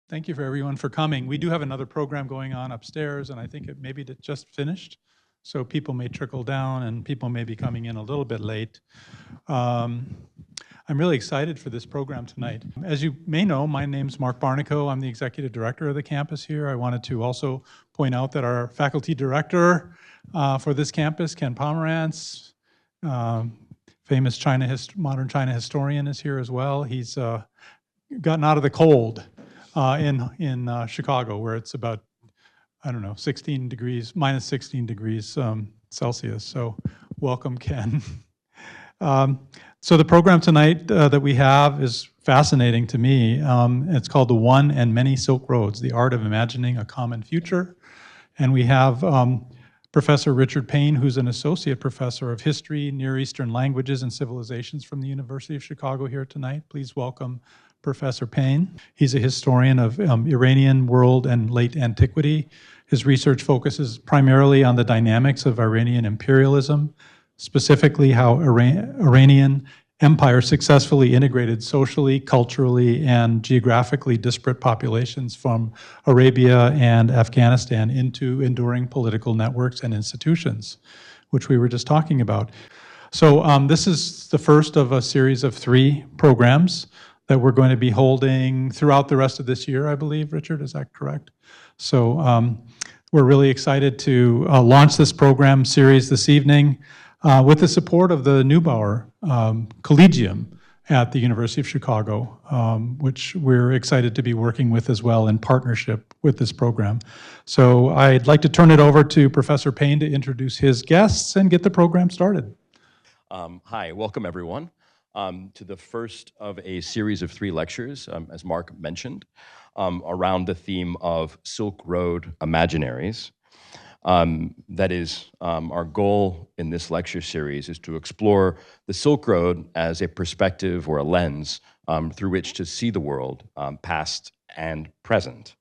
Thank you for everyone for coming. We do have another program going on upstairs, and I think it maybe just finished. So people may trickle down and people may be coming in a little bit late. I'm really excited for this program tonight. As you may know, my name's Mark Barnico. I'm the executive director of the campus here. I wanted to also point out that our faculty director for this campus, Ken Pomerantz, famous modern China historian, is here as well. He's gotten out of the cold in Chicago, where it's about, I don't know, 16 degrees, minus 16 degrees Celsius. So welcome, Ken. So the program tonight that we have is fascinating to me. It's called The One and Many Silk Roads, The Art of Imagining a Common Future. And we have Professor Richard Payne, who's an associate professor of history, Near Eastern languages and civilizations from the University of Chicago here tonight. Please welcome Professor Payne. He's a historian of Iranian world and late antiquity. His research focuses primarily on the dynamics of Iranian imperialism, specifically how Iranian empire successfully integrated socially, culturally, and geographically disparate populations from Arabia and Afghanistan into enduring political networks and institutions, which we were just talking about. So this is the first of a series of 3 programs that we're going to be holding throughout the rest of this year, I believe, Richard, is that correct? So we're really excited to launch this program series this evening with the support of the Neubauer Collegium at the University of Chicago, which we're excited to be working with as well in partnership with this program. So I'd like to turn it over to Professor Payne to introduce his guests and get the program started. Hi, welcome everyone to the first of a series of 3 lectures, as Mark mentioned, around the theme of Silk Road imaginaries. That is, our goal in this lecture series is to explore the Silk Road as a perspective or a lens through which to see the world, past and present.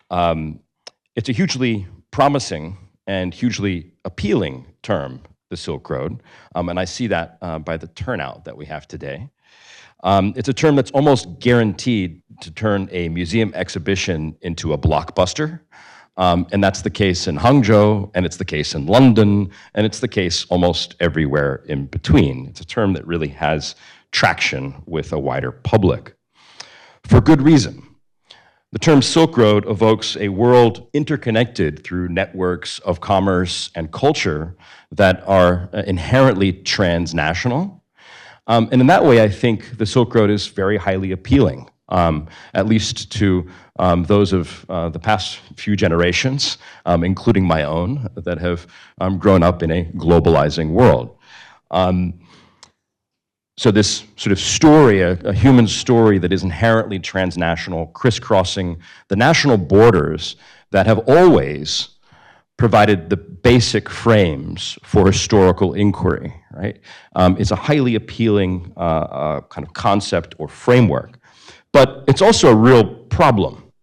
It's a hugely promising and hugely appealing term, the Silk Road, and I see that by the turnout that we have today. It's a term that's almost guaranteed to turn a museum exhibition into a blockbuster. And that's the case in Hangzhou, and it's the case in London, and it's the case almost everywhere in between. It's a term that really has traction with a wider public, for good reason. The term Silk Road evokes a world interconnected through networks of commerce and culture that are inherently transnational. And in that way, I think the Silk Road is very highly appealing, at least to those of the past few generations, including my own, that have grown up in a globalizing world. So this sort of story, a human story that is inherently transnational, crisscrossing the national borders that have always provided the basic frames for historical inquiry, right? It's a highly appealing kind of concept or framework. But it's also a real problem.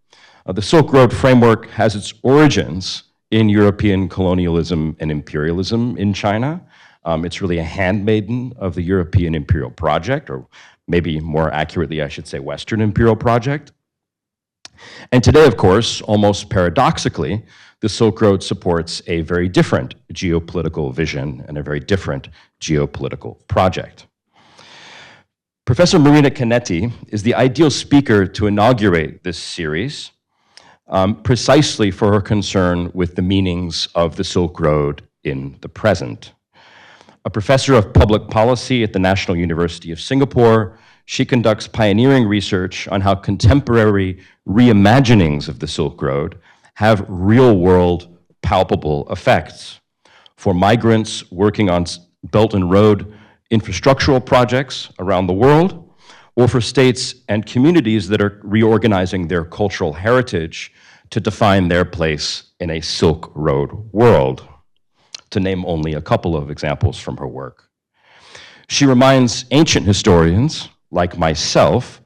The Silk Road framework has its origins in European colonialism and imperialism in China. It's really a handmaiden of the European imperial project, or maybe more accurately, I should say, Western imperial project. And today, of course, almost paradoxically, the Silk Road supports a very different geopolitical vision and a very different geopolitical project. Professor Marina Kaneti is the ideal speaker to inaugurate this series, precisely for her concern with the meanings of the Silk Road in the present. A professor of public policy at the National University of Singapore, she conducts pioneering research on how contemporary reimaginings of the Silk Road have real-world, palpable effects for migrants working on Belt and Road infrastructural projects around the world, or for states and communities that are reorganizing their cultural heritage to define their place in a Silk Road world, to name only a couple of examples from her work. She reminds ancient historians, like myself,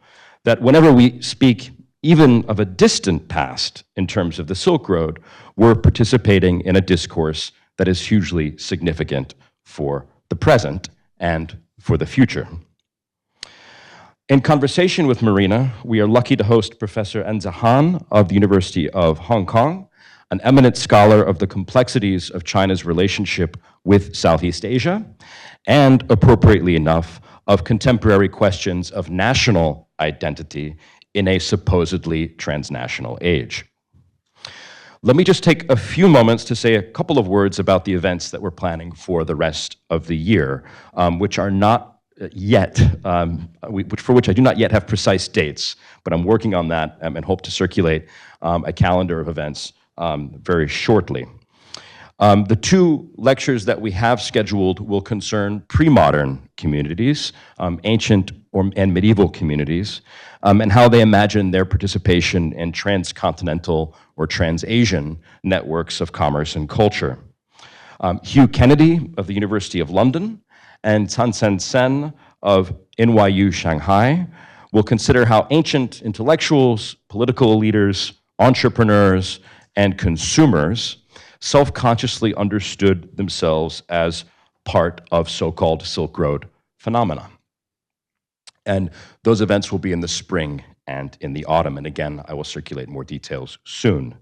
that whenever we speak even of a distant past in terms of the Silk Road, we're participating in a discourse that is hugely significant for the present and for the future. In conversation with Marina, we are lucky to host Professor Enze of the University of Hong Kong, an eminent scholar of the complexities of China's relationship with Southeast Asia, and appropriately enough, of contemporary questions of national identity in a supposedly transnational age. Let me just take a few moments to say a couple of words about the events that we're planning for the rest of the year, which are not yet, for which I do not yet have precise dates, but I'm working on that and hope to circulate a calendar of events very shortly. The two lectures that we have scheduled will concern pre-modern communities, ancient and medieval communities, and how they imagine their participation in transcontinental or trans-Asian networks of commerce and culture. Hugh Kennedy of the University of London and Tansen Sen of NYU Shanghai will consider how ancient intellectuals, political leaders, entrepreneurs, and consumers self-consciously understood themselves as part of so-called Silk Road phenomena. And those events will be in the spring and in the autumn. And again, I will circulate more details soon.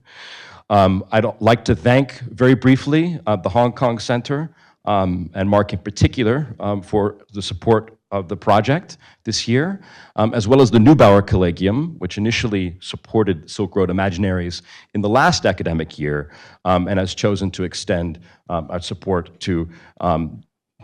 I'd like to thank very briefly the Hong Kong Center and Mark in particular for the support of the project this year, as well as the Neubauer Collegium, which initially supported Silk Road Imaginaries in the last academic year, and has chosen to extend our support to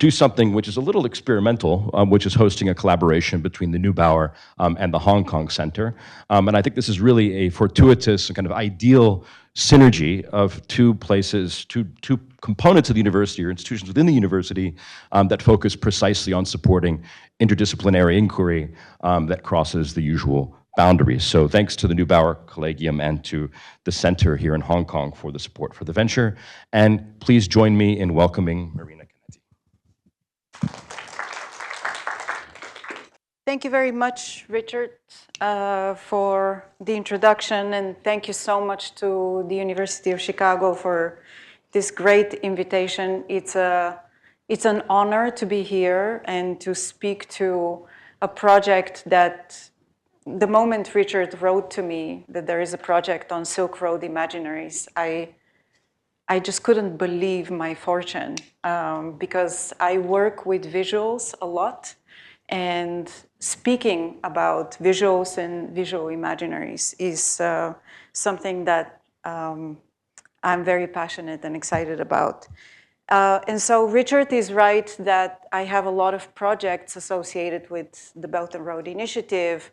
do something which is a little experimental, which is hosting a collaboration between the Neubauer and the Hong Kong Center. And I think this is really a fortuitous and kind of ideal synergy of two places, two components of the university or institutions within the university that focus precisely on supporting interdisciplinary inquiry that crosses the usual boundaries. So thanks to the Neubauer Collegium and to the center here in Hong Kong for the support for the venture. And please join me in welcoming Marina Kaneti. Thank you very much, Richard, for the introduction, and thank you so much to the University of Chicago for this great invitation. It's an honor to be here and to speak to a project that the moment Richard wrote to me that there is a project on Silk Road Imaginaries, I just couldn't believe my fortune because I work with visuals a lot, and speaking about visuals and visual imaginaries is something that I'm very passionate and excited about. And so Richard is right that I have a lot of projects associated with the Belt and Road Initiative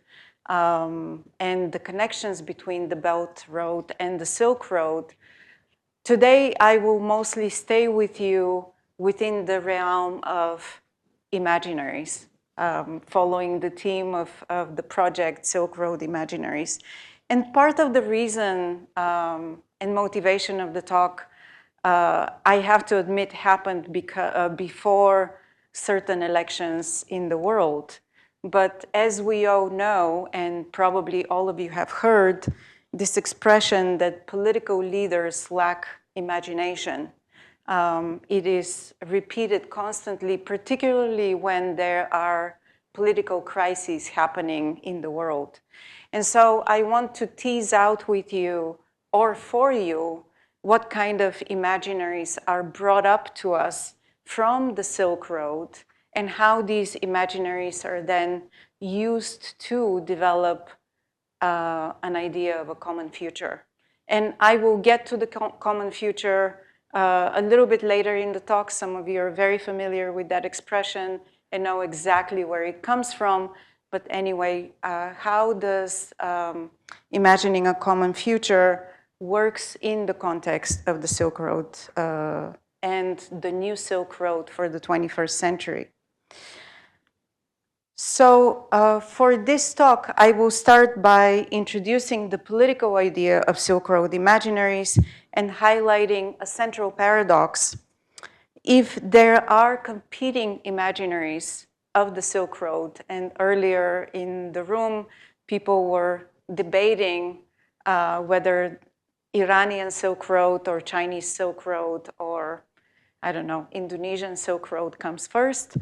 and the connections between the Belt Road and the Silk Road. Today, I will mostly stay with you within the realm of imaginaries, following the theme of the project Silk Road Imaginaries. And part of the reason and motivation of the talk, I have to admit, happened before certain elections in the world. But as we all know, and probably all of you have heard, this expression that political leaders lack imagination. It is repeated constantly, particularly when there are political crises happening in the world. And so I want to tease out with you, or for you, what kind of imaginaries are brought up to us from the Silk Road, and how these imaginaries are then used to develop an idea of a common future. And I will get to the common future a little bit later in the talk. Some of you are very familiar with that expression and know exactly where it comes from. But anyway, how does imagining a common future works in the context of the Silk Road and the new Silk Road for the 21st century? So for this talk, I will start by introducing the political idea of Silk Road imaginaries and highlighting a central paradox. If there are competing imaginaries of the Silk Road, and earlier in the room, people were debating whether Iranian Silk Road or Chinese Silk Road or, I don't know, Indonesian Silk Road comes first.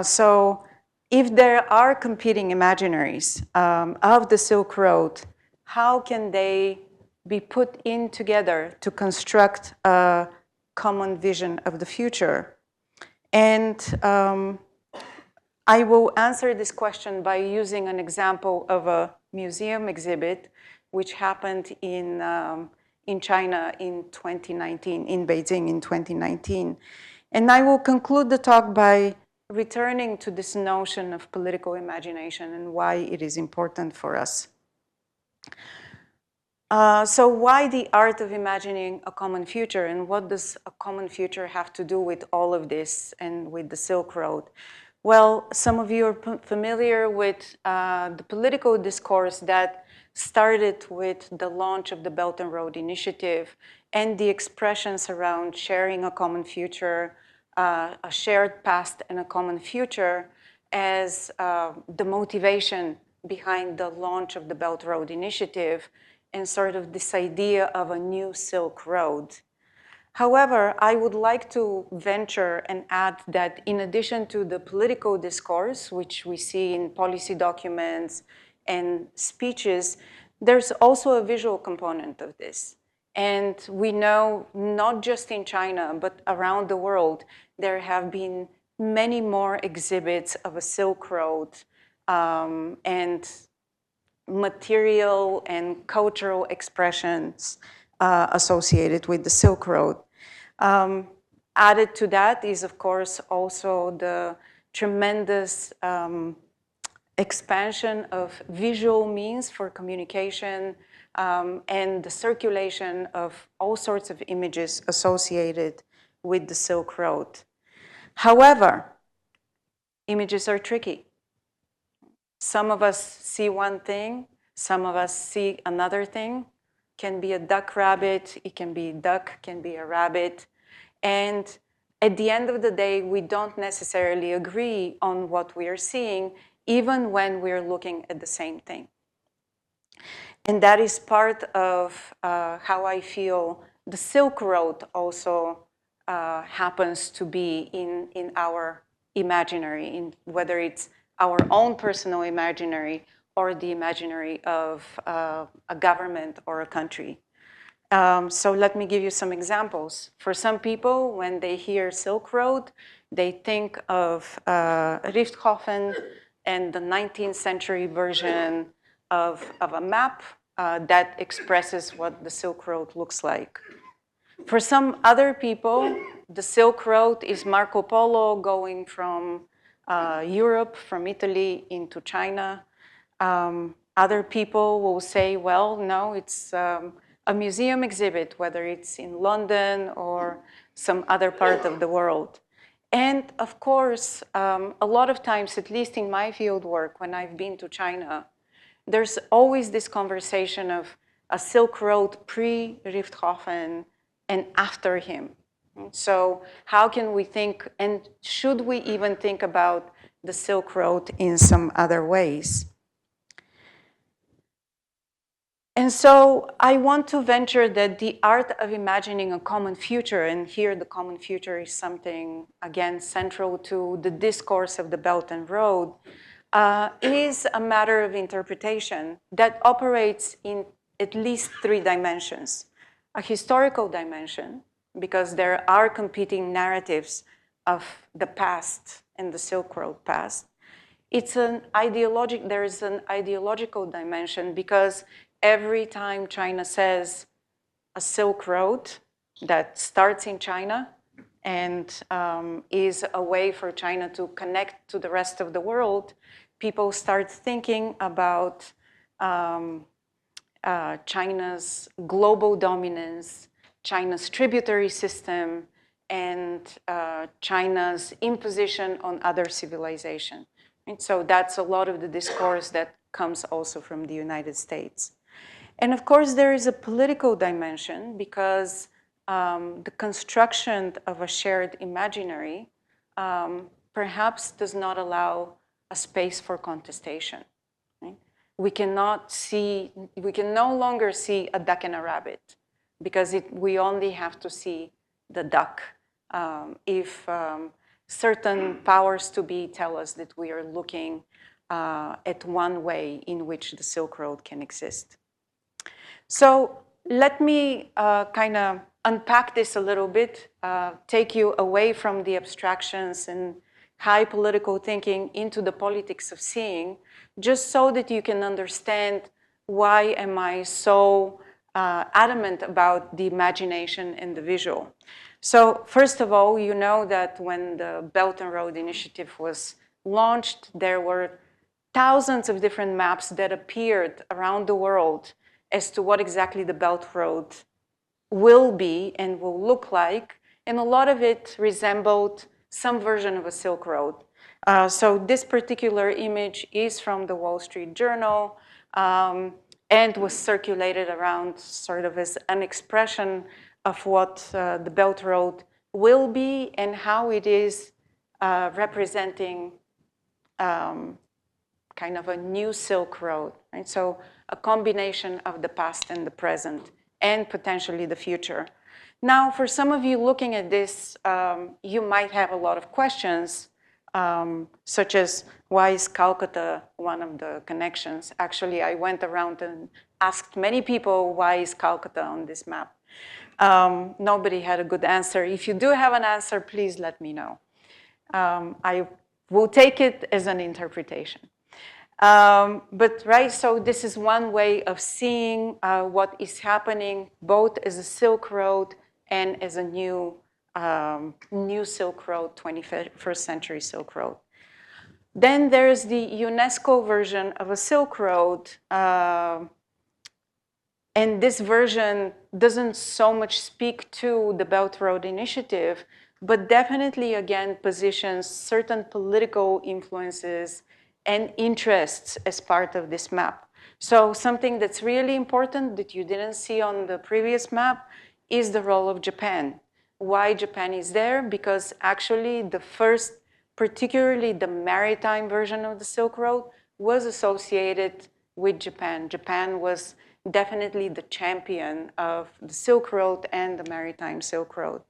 So if there are competing imaginaries of the Silk Road, how can they be put in together to construct a common vision of the future? And I will answer this question by using an example of a museum exhibit which happened in China in 2019, in Beijing in 2019. And I will conclude the talk by returning to this notion of political imagination and why it is important for us. So why the art of imagining a common future, and what does a common future have to do with all of this and with the Silk Road? Well, some of you are familiar with the political discourse that started with the launch of the Belt and Road Initiative and the expressions around sharing a common future, a shared past and a common future as the motivation behind the launch of the Belt Road Initiative and sort of this idea of a new Silk Road. However, I would like to venture and add that in addition to the political discourse, which we see in policy documents and speeches, there's also a visual component of this. And we know not just in China, but around the world, there have been many more exhibits of a Silk Road and material and cultural expressions associated with the Silk Road. Added to that is, of course, also the tremendous expansion of visual means for communication and the circulation of all sorts of images associated with the Silk Road. However, images are tricky. Some of us see one thing, some of us see another thing. Can be a duck rabbit, it can be a duck, can be a rabbit. And at the end of the day, we don't necessarily agree on what we are seeing, even when we're looking at the same thing. And that is part of how I feel the Silk Road also happens to be in our imaginary, whether it's our own personal imaginary or the imaginary of a government or a country. So let me give you some examples. For some people, when they hear Silk Road, they think of Richthofen and the 19th century version of a map that expresses what the Silk Road looks like. For some other people, the Silk Road is Marco Polo going from Europe, from Italy into China. Other people will say, well, no, it's a museum exhibit, whether it's in London or some other part of the world. And of course, a lot of times, at least in my field work, when I've been to China, there's always this conversation of a Silk Road pre-Richthofen and after him. So how can we think, and should we even think about the Silk Road in some other ways? And so I want to venture that the art of imagining a common future, and here the common future is something, again, central to the discourse of the Belt and Road, is a matter of interpretation that operates in at least three dimensions. A historical dimension, because there are competing narratives of the past and the Silk Road past. It's there is an ideological dimension, because every time China says a Silk Road that starts in China and is a way for China to connect to the rest of the world, people start thinking about China's global dominance, China's tributary system, and China's imposition on other civilization. And so that's a lot of the discourse that comes also from the United States. And of course, there is a political dimension, because the construction of a shared imaginary perhaps does not allow a space for contestation. Right? We can no longer see a duck and a rabbit, because we only have to see the duck. If certain powers to be tell us that we are looking at one way in which the Silk Road can exist. So let me kind of unpack this a little bit, take you away from the abstractions and high political thinking into the politics of seeing, just so that you can understand why am I so adamant about the imagination and the visual. So first of all, you know that when the Belt and Road Initiative was launched, there were thousands of different maps that appeared around the world as to what exactly the Belt Road will be and will look like. And a lot of it resembled some version of a Silk Road. So this particular image is from the Wall Street Journal and was circulated around sort of as an expression of what the Belt Road will be and how it is representing kind of a new Silk Road, right? So a combination of the past and the present and potentially the future. Now, for some of you looking at this, you might have a lot of questions, such as, why is Calcutta one of the connections? Actually, I went around and asked many people, why is Calcutta on this map? Nobody had a good answer. If you do have an answer, please let me know. I will take it as an interpretation. But right, so this is one way of seeing what is happening both as a Silk Road and as a new Silk Road, 21st century Silk Road. Then there's the UNESCO version of a Silk Road. And this version doesn't so much speak to the Belt Road Initiative, but definitely, again, positions certain political influences and interests as part of this map. So something that's really important that you didn't see on the previous map is the role of Japan. Why Japan is there? Because actually the first, particularly the maritime version of the Silk Road, was associated with Japan. Japan was definitely the champion of the Silk Road and the maritime Silk Road.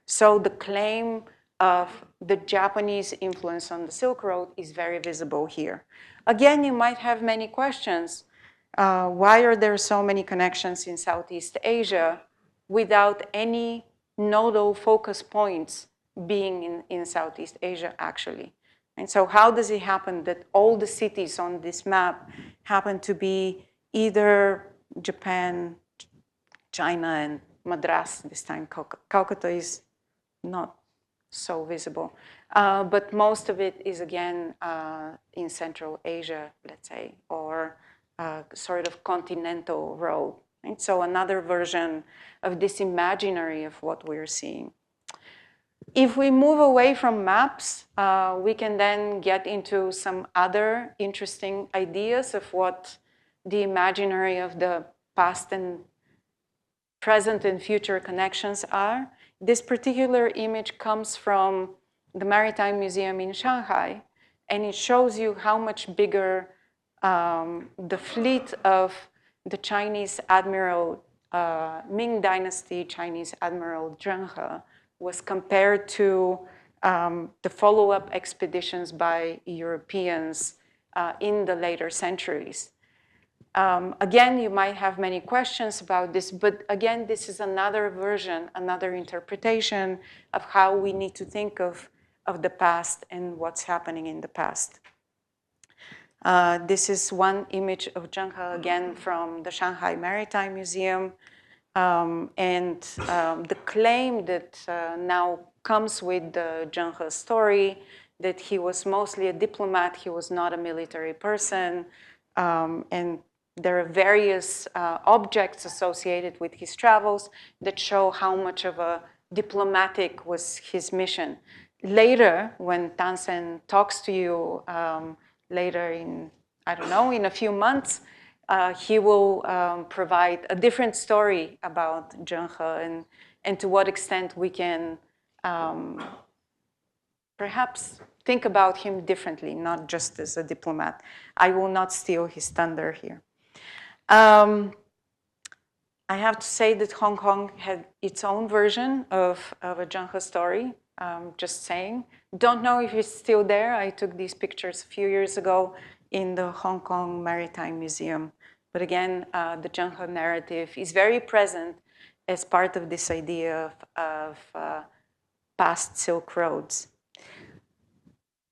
So the claim of the Japanese influence on the Silk Road is very visible here. Again, you might have many questions. Why are there so many connections in Southeast Asia without any nodal focus points being in Southeast Asia, actually? And so how does it happen that all the cities on this map happen to be either Japan, China, and Madras this time? Calcutta is not so visible. But most of it is, again, in Central Asia, let's say, or sort of continental road. Right? So another version of this imaginary of what we're seeing. If we move away from maps, we can then get into some other interesting ideas of what the imaginary of the past and present and future connections are. This particular image comes from the Maritime Museum in Shanghai, and it shows you how much bigger the fleet of the Chinese Admiral, Ming Dynasty Chinese Admiral Zheng was compared to the follow-up expeditions by Europeans in the later centuries. Again, you might have many questions about this, but again, this is another version, another interpretation of how we need to think of the past and what's happening in the past. This is one image of Zheng again from the Shanghai Maritime Museum. And the claim that now comes with the Zheng story, that he was mostly a diplomat, he was not a military person, and there are various objects associated with his travels that show how much of a diplomatic was his mission. Later, when Tansen talks to you later in, I don't know, in a few months, he will provide a different story about Zheng and to what extent we can perhaps think about him differently, not just as a diplomat. I will not steal his thunder here. I have to say that Hong Kong had its own version of a Zheng story. just saying. Don't know if it's still there. I took these pictures a few years ago in the Hong Kong Maritime Museum. But again, the Zhenghe narrative is very present as part of this idea of past Silk Roads.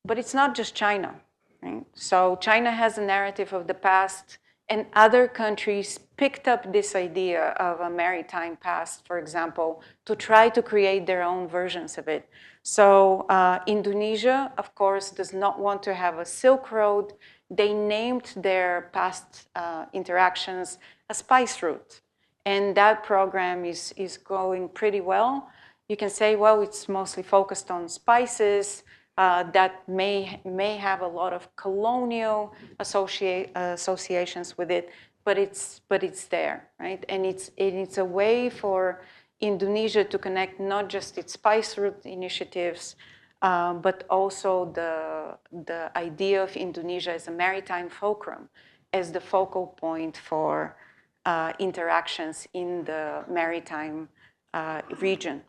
But it's not just China, right? So China has a narrative of the past, and other countries picked up this idea of a maritime past, for example, to try to create their own versions of it. So Indonesia, of course, does not want to have a Silk Road. They named their past interactions a spice route. And that program is going pretty well. You can say, well, it's mostly focused on spices that may have a lot of colonial associations with it, but it's there, right? And it's a way for Indonesia to connect not just its spice route initiatives, but also the idea of Indonesia as a maritime fulcrum, as the focal point for interactions in the maritime region.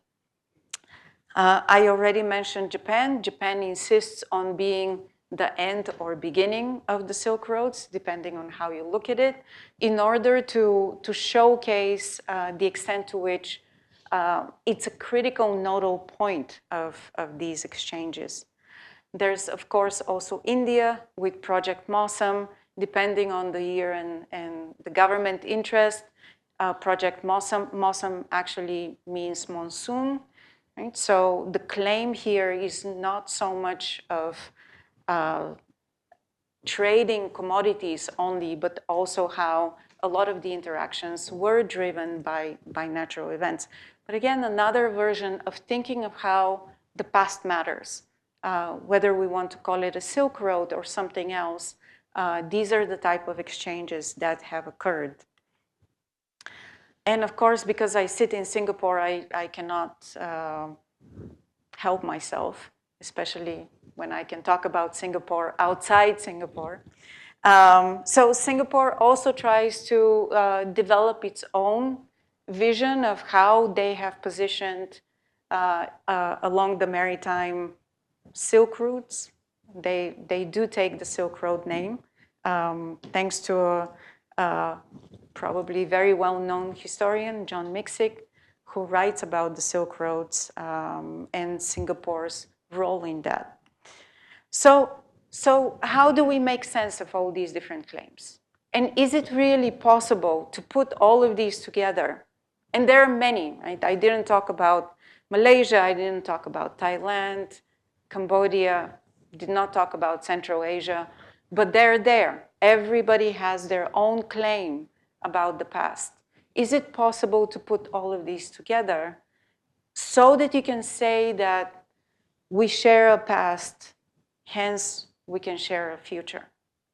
I already mentioned Japan. Japan insists on being the end or beginning of the Silk Roads, depending on how you look at it, in order to showcase the extent to which it's a critical nodal point of these exchanges. There's, of course, also India with Project Mawsum, depending on the year and the government interest. Project Mawsum actually means monsoon. Right? So the claim here is not so much of trading commodities only, but also how a lot of the interactions were driven by natural events. But again, another version of thinking of how the past matters. Whether we want to call it a Silk Road or something else, these are the type of exchanges that have occurred. And of course, because I sit in Singapore, I cannot help myself, especially when I can talk about Singapore outside Singapore. So Singapore also tries to develop its own vision of how they have positioned along the maritime Silk routes. They do take the Silk Road name, thanks to a probably very well-known historian, John Miksic, who writes about the Silk Roads and Singapore's role in that. So how do we make sense of all these different claims? And is it really possible to put all of these together? And there are many, right? I didn't talk about Malaysia, I didn't talk about Thailand, Cambodia, did not talk about Central Asia, but they're there. Everybody has their own claim about the past. Is it possible to put all of these together so that you can say that we share a past, hence we can share a future?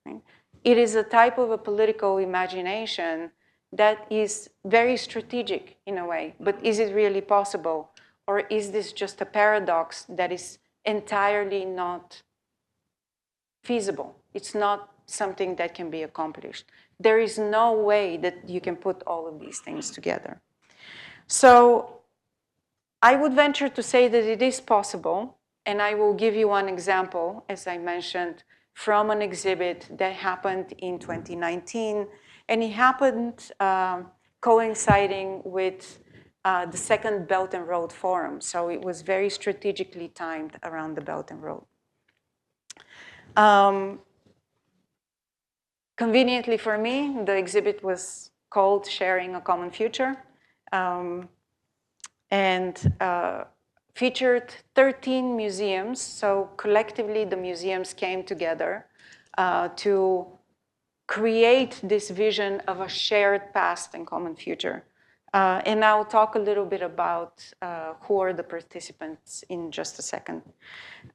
Right? It is a type of a political imagination that is very strategic in a way, but is it really possible? Or is this just a paradox that is entirely not feasible? It's not something that can be accomplished. There is no way that you can put all of these things together. So I would venture to say that it is possible, and I will give you one example, as I mentioned, from an exhibit that happened in 2019, and it happened coinciding with the second Belt and Road Forum, so it was very strategically timed around the Belt and Road. Conveniently for me, the exhibit was called Sharing a Common Future, and featured 13 museums. So collectively, the museums came together to create this vision of a shared past and common future. And I'll talk a little bit about who are the participants in just a second.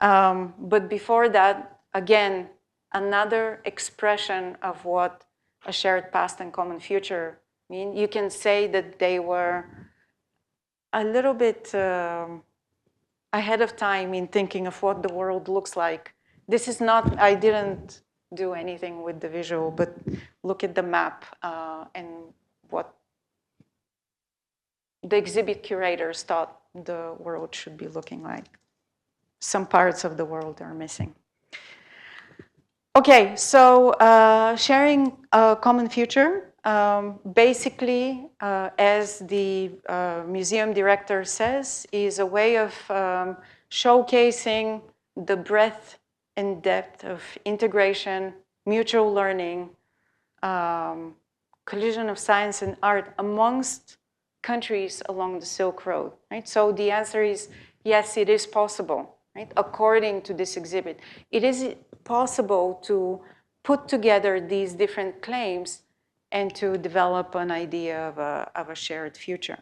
But before that, again, another expression of what a shared past and common future mean. You can say that they were a little bit ahead of time in thinking of what the world looks like. This is not, I didn't do anything with the visual, but look at the map and what the exhibit curators thought the world should be looking like. some parts of the world are missing. Okay, so sharing a common future. Basically, as the museum director says, is a way of showcasing the breadth and depth of integration, mutual learning, collision of science and art amongst countries along the Silk Road, right? So the answer is yes, it is possible, right? According to this exhibit, it is possible to put together these different claims and to develop an idea of a shared future.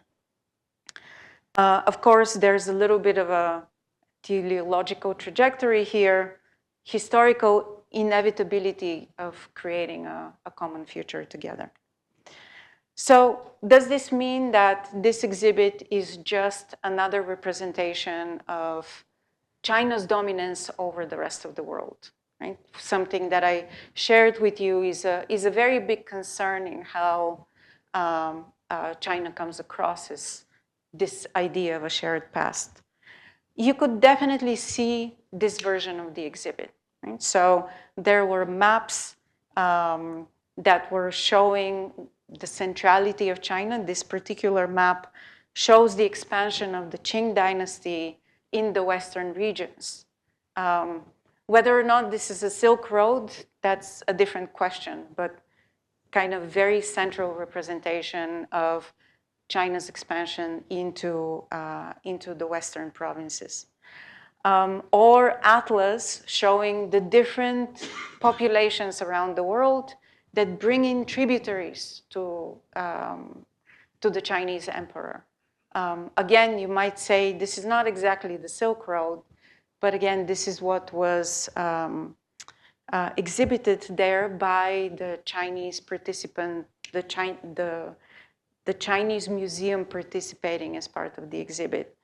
Of course, there's a little bit of a teleological trajectory here, historical inevitability of creating a common future together. So does this mean that this exhibit is just another representation of China's dominance over the rest of the world? Right? Something that I shared with you is a very big concern in how China comes across as this idea of a shared past. You could definitely see this version of the exhibit. Right? So there were maps that were showing the centrality of China. This particular map shows the expansion of the Qing dynasty in the Western regions. Whether or not this is a Silk Road, that's a different question, but kind of very central representation of China's expansion into the Western provinces. Or atlas showing the different populations around the world that bring in tributaries to the Chinese emperor. Again, you might say this is not exactly the Silk Road, but again, this is what was exhibited there by the Chinese participant, the Chinese museum participating as part of the exhibit.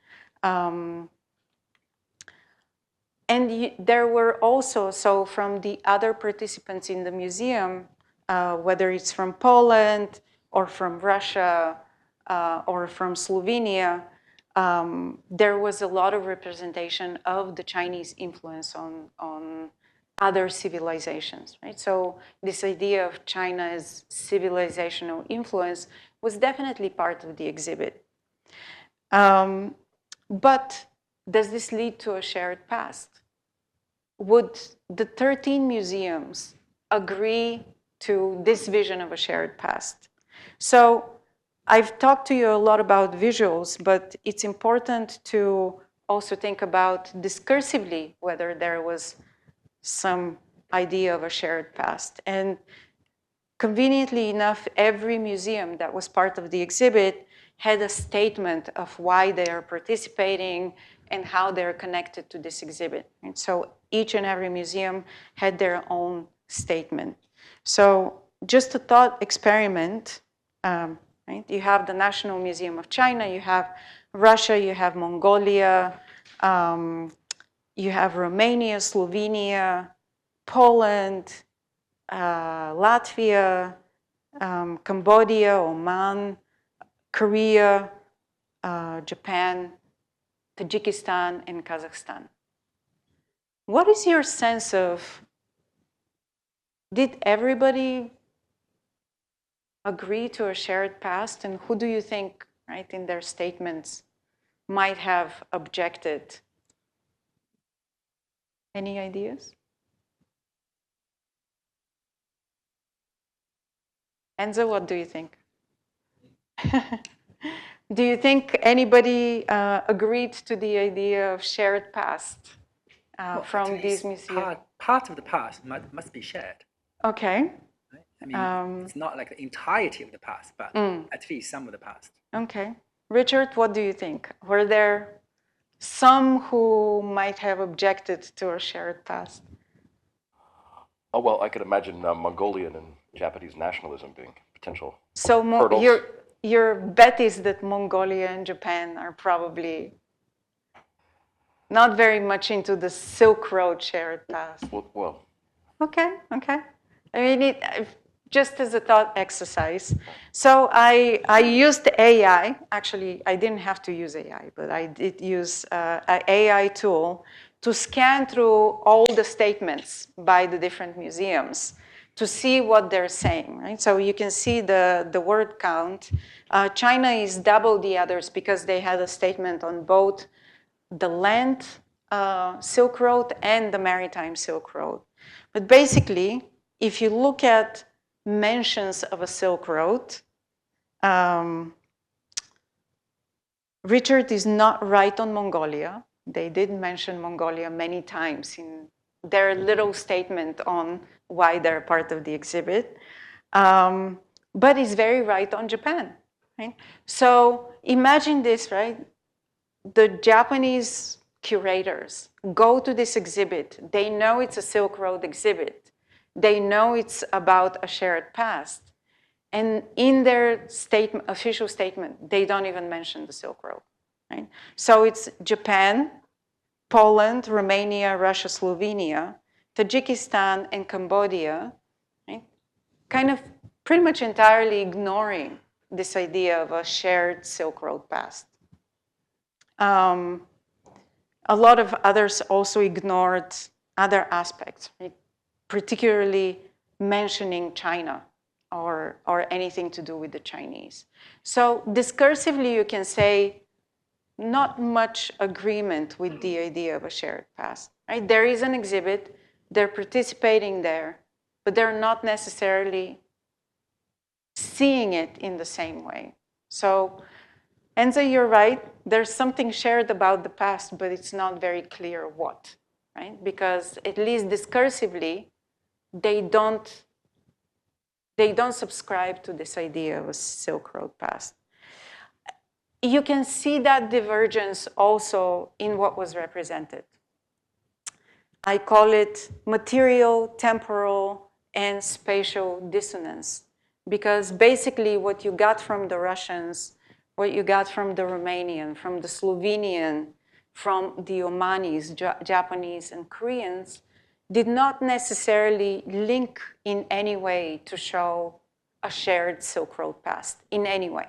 And there were also, so from the other participants in the museum, whether it's from Poland or from Russia or from Slovenia, there was a lot of representation of the Chinese influence on other civilizations, right? So this idea of China as civilizational influence was definitely part of the exhibit. But does this lead to a shared past? Would the 13 museums agree to this vision of a shared past? So I've talked to you a lot about visuals, but it's important to also think about discursively whether there was some idea of a shared past. And conveniently enough, every museum that was part of the exhibit had a statement of why they are participating and how they're connected to this exhibit. And so each and every museum had their own statement. So just a thought experiment, right? You have the National Museum of China, you have Russia, you have Mongolia, you have Romania, Slovenia, Poland, Latvia, Cambodia, Oman, Korea, Japan, Tajikistan, and Kazakhstan. What is your sense of, did everybody agree to a shared past? And who do you think, right, in their statements might have objected? Any ideas? Enze, what do you think? Do you think anybody agreed to the idea of shared past from these museums? Part of the past must be shared. Okay. Right? I mean, it's not like the entirety of the past, but at least some of the past. Okay. Richard, what do you think? Were there some who might have objected to a shared past? Oh, well, I could imagine Mongolian and Japanese nationalism being potential So hurdles. your bet is that Mongolia and Japan are probably not very much into the Silk Road shared past. Well. Okay. I mean, just as a thought exercise. So I used AI. Actually, I didn't have to use AI, but I did use an AI tool to scan through all the statements by the different museums to see what they're saying, right? So you can see the word count. China is double the others because they had a statement on both the land Silk Road and the maritime Silk Road. But basically, if you look at mentions of a Silk Road, Richard is not right on Mongolia. They did mention Mongolia many times in their little statement on why they're part of the exhibit. But he's very right on Japan, right? So imagine this, right? The Japanese curators go to this exhibit. They know it's a Silk Road exhibit. They know it's about a shared past. And in their statement, official statement, they don't even mention the Silk Road, right? So it's Japan, Poland, Romania, Russia, Slovenia, Tajikistan, and Cambodia, right? Kind of pretty much entirely ignoring this idea of a shared Silk Road past. A lot of others also ignored other aspects, right? Particularly mentioning China or anything to do with the Chinese. So discursively, you can say not much agreement with the idea of a shared past, right? There is an exhibit, they're participating there, but they're not necessarily seeing it in the same way. So Enze, you're right. There's something shared about the past, but it's not very clear what, right? Because at least discursively, they don't subscribe to this idea of a Silk Road past. You can see that divergence also in what was represented. I call it material, temporal, and spatial dissonance, because basically what you got from the Russians, what you got from the Romanian, from the Slovenian, from the Omanis, Japanese, and Koreans, did not necessarily link in any way to show a shared Silk Road past, in any way.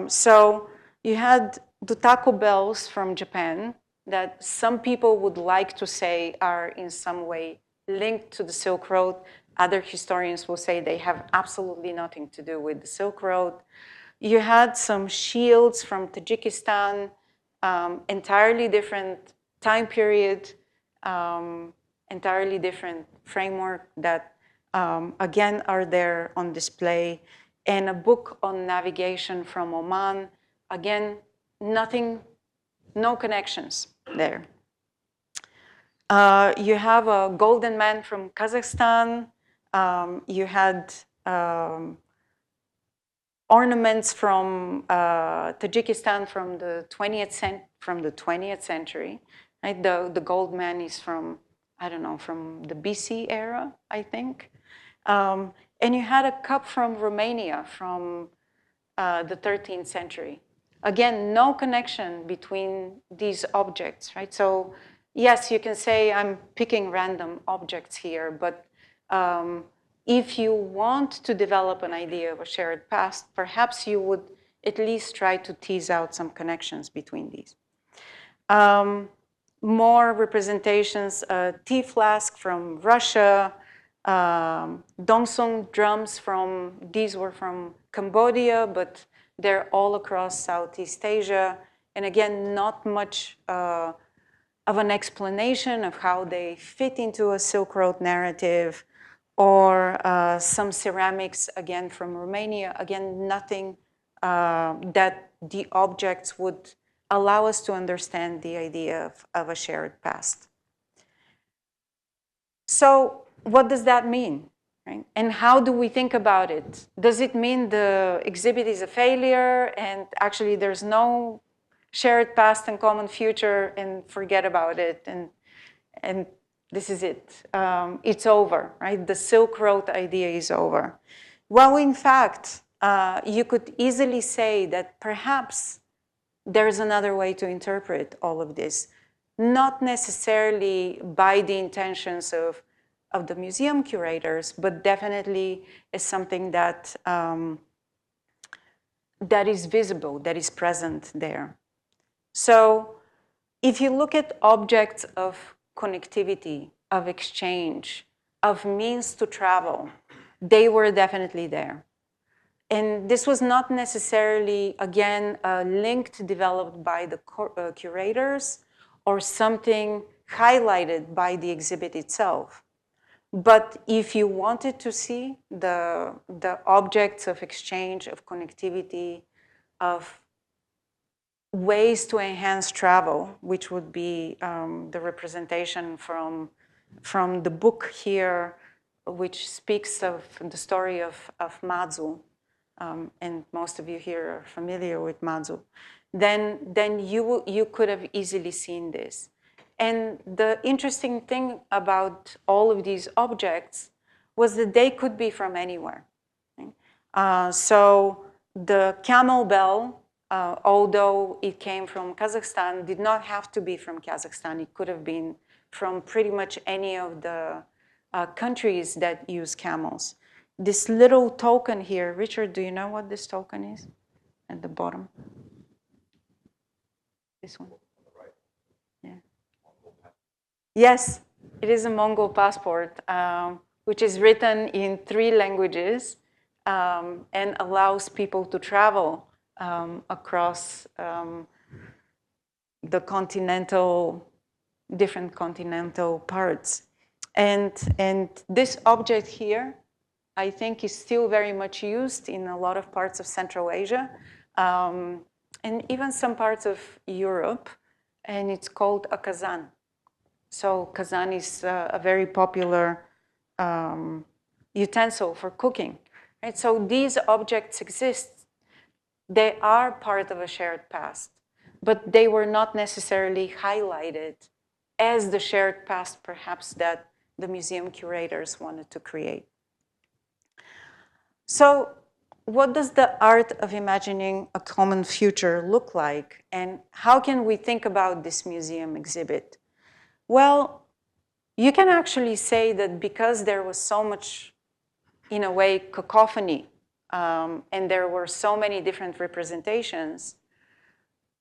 So you had the taco bells from Japan that some people would like to say are in some way linked to the Silk Road. Other historians will say they have absolutely nothing to do with the Silk Road. You had some shields from Tajikistan, entirely different time period, entirely different framework that, again, are there on display. And a book on navigation from Oman, again, nothing, no connections there. You have a golden man from Kazakhstan. You had ornaments from Tajikistan from the 20th century. Right? The gold man is from, I don't know, from the BC era, I think. And you had a cup from Romania from the 13th century. Again, no connection between these objects, right? So yes, you can say I'm picking random objects here, but if you want to develop an idea of a shared past, perhaps you would at least try to tease out some connections between these. More representations, tea flask from Russia, Dongsung drums these were from Cambodia, but they're all across Southeast Asia. And again, not much of an explanation of how they fit into a Silk Road narrative, or some ceramics, again, from Romania. Again, nothing that the objects would allow us to understand the idea of a shared past. So what does that mean? Right? And how do we think about it? Does it mean the exhibit is a failure and actually there's no shared past and common future and forget about it and this is it? It's over, right? The Silk Road idea is over. Well, in fact, you could easily say that perhaps there's another way to interpret all of this, not necessarily by the intentions of the museum curators, but definitely as something that, that is visible, that is present there. So if you look at objects of connectivity, of exchange, of means to travel, they were definitely there. And this was not necessarily, again, a link developed by the curators or something highlighted by the exhibit itself. But if you wanted to see the objects of exchange, of connectivity, of ways to enhance travel, which would be the representation from the book here, which speaks of the story of Mazu, and most of you here are familiar with Mazu, then you could have easily seen this. And the interesting thing about all of these objects was that they could be from anywhere. So the camel bell, although it came from Kazakhstan, did not have to be from Kazakhstan. It could have been from pretty much any of the countries that use camels. This little token here, Richard, do you know what this token is at the bottom? This one? Yeah. Yes, it is a Mongol passport, which is written in 3 languages and allows people to travel across the different continental parts. And this object here, I think, is still very much used in a lot of parts of Central Asia and even some parts of Europe, and it's called a kazan. So kazan is a very popular utensil for cooking. Right? So these objects exist. They are part of a shared past, but they were not necessarily highlighted as the shared past, perhaps, that the museum curators wanted to create. So what does the art of imagining a common future look like? And how can we think about this museum exhibit? Well, you can actually say that because there was so much, in a way, cacophony, and there were so many different representations,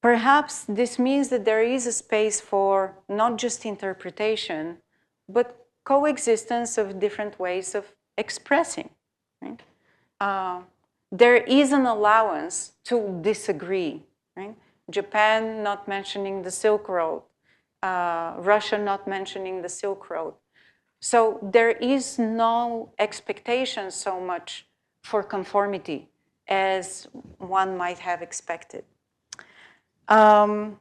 perhaps this means that there is a space for not just interpretation, but coexistence of different ways of expressing. Right? There is an allowance to disagree. Right? Japan not mentioning the Silk Road, Russia not mentioning the Silk Road. So there is no expectation so much for conformity as one might have expected. You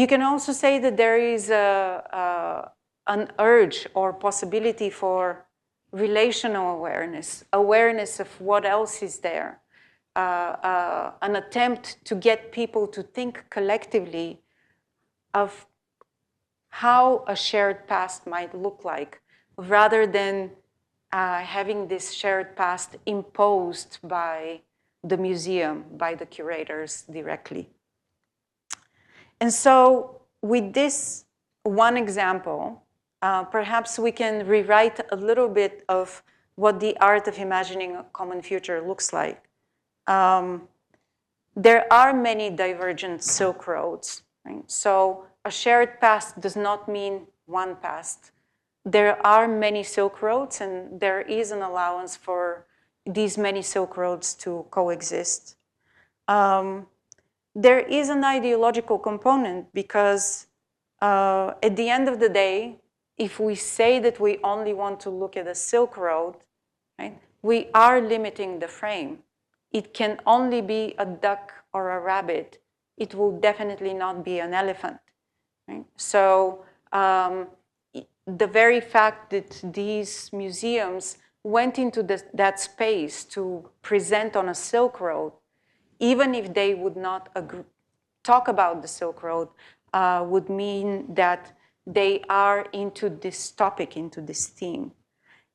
can also say that there is an urge or possibility for relational awareness, awareness of what else is there, an attempt to get people to think collectively of how a shared past might look like, rather than having this shared past imposed by the museum, by the curators directly. And so with this one example, perhaps we can rewrite a little bit of what the art of imagining a common future looks like. There are many divergent Silk Roads. Right? So a shared past does not mean one past. There are many Silk Roads, and there is an allowance for these many Silk Roads to coexist. There is an ideological component because at the end of the day, if we say that we only want to look at a Silk Road, right, we are limiting the frame. It can only be a duck or a rabbit. It will definitely not be an elephant. Right? So the very fact that these museums went into that space to present on a Silk Road, even if they would not talk about the Silk Road, would mean that they are into this topic, into this theme.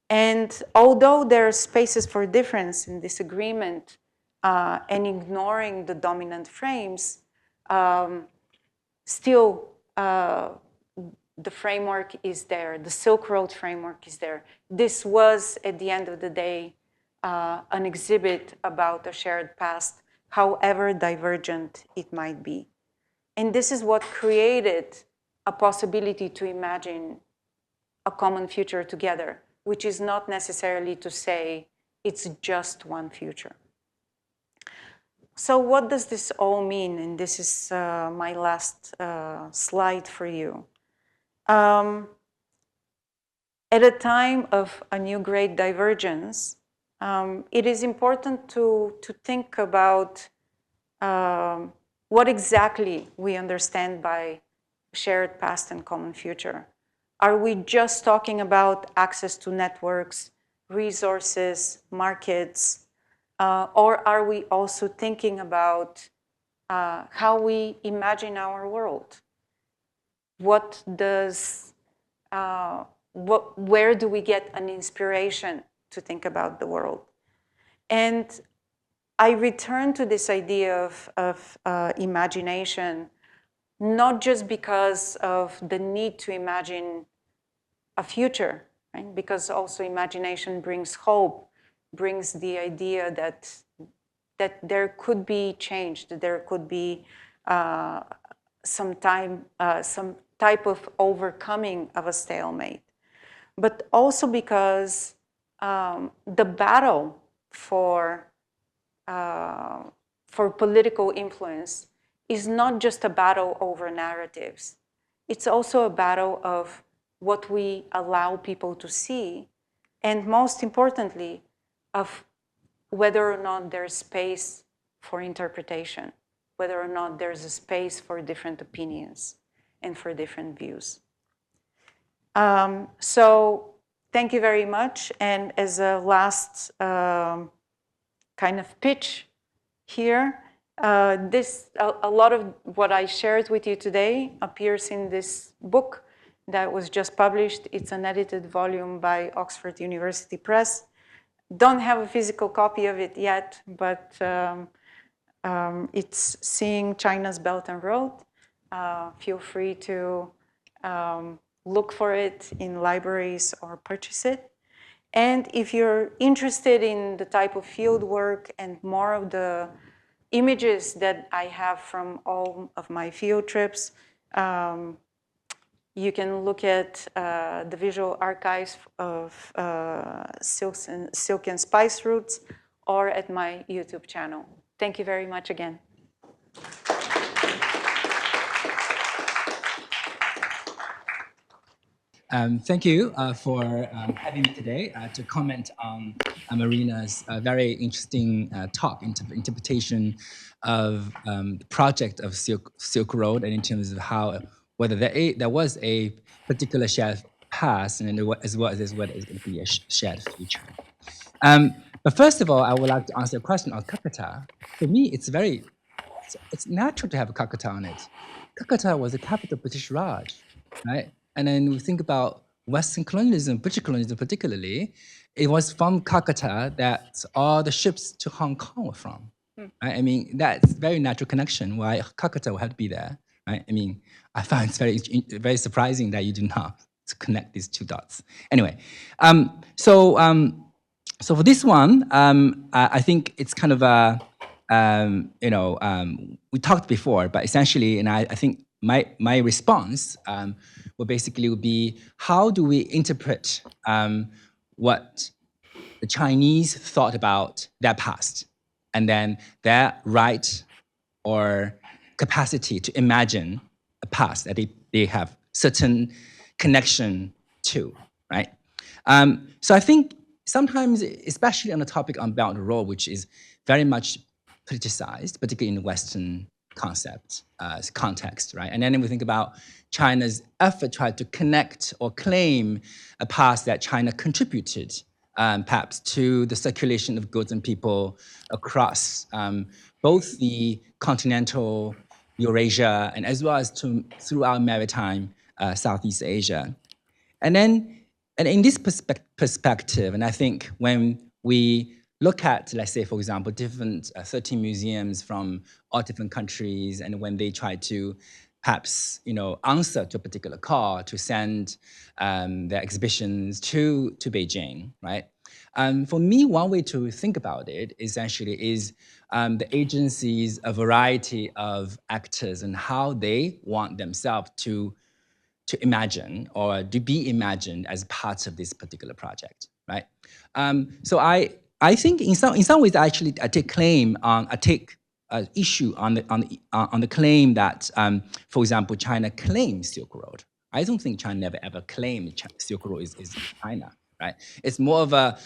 And although there are spaces for difference and disagreement and ignoring the dominant frames, still the framework is there. The Silk Road framework is there. This was, at the end of the day, an exhibit about a shared past, however divergent it might be. And this is what created a possibility to imagine a common future together, which is not necessarily to say it's just one future. So what does this all mean? And this is my last slide for you. At a time of a new great divergence, it is important to think about what exactly we understand by shared past and common future. Are we just talking about access to networks, resources, markets, or are we also thinking about how we imagine our world? What does, where do we get an inspiration to think about the world? And I return to this idea of imagination, not just because of the need to imagine a future, right? Because also imagination brings hope, brings the idea that there could be change, that there could be some type of overcoming of a stalemate. But also because the battle for political influence is not just a battle over narratives. It's also a battle of what we allow people to see, and most importantly, of whether or not there's space for interpretation, whether or not there's a space for different opinions and for different views. So thank you very much. And as a last kind of pitch here, a lot of what I shared with you today appears in this book that was just published. It's an edited volume by Oxford University Press. Don't have a physical copy of it yet, but it's Seeing China's Belt and Road. Feel free to look for it in libraries or purchase it. And if you're interested in the type of field work and more of the images that I have from all of my field trips, you can look at the visual archives of Silk and Spice Routes or at my YouTube channel. Thank you very much again. Thank you for having me today to comment on Marina's very interesting talk, interpretation of the project of Silk Road, and in terms of how, whether there was a particular shared past, and as well as whether it's going to be a shared future. But first of all, I would like to answer a question on Calcutta. For me, it's natural to have a Calcutta on it. Calcutta was the capital of British Raj, right? And then we think about Western colonialism, British colonialism particularly, it was from Calcutta that all the ships to Hong Kong were from. Right? I mean, that's a very natural connection why Calcutta would have to be there. Right? I mean, I find it's very surprising that you do not connect these two dots. Anyway, so for this one, I think it's kind of a, we talked before, but essentially, and I think my response would basically be, how do we interpret what the Chinese thought about their past, and then their right or capacity to imagine a past that they have certain connection to, right? So I think sometimes, especially on the topic on Belt and Road, which is very much politicized, particularly in the Western context, right? And then we think about China's effort to try to connect or claim a past that China contributed, perhaps, to the circulation of goods and people across both the continental Eurasia and as well as throughout maritime Southeast Asia. And in this perspective, and I think when we look at, let's say, for example, different 13 museums from all different countries, and when they try to perhaps, answer to a particular call to send their exhibitions to Beijing, right? For me, one way to think about it essentially is the agencies, a variety of actors and how they want themselves to imagine or to be imagined as part of this particular project, right? So I think in some ways actually I take issue on the claim that, for example, China claims Silk Road. I don't think China never ever claimed Silk Road is China, right? It's more of a,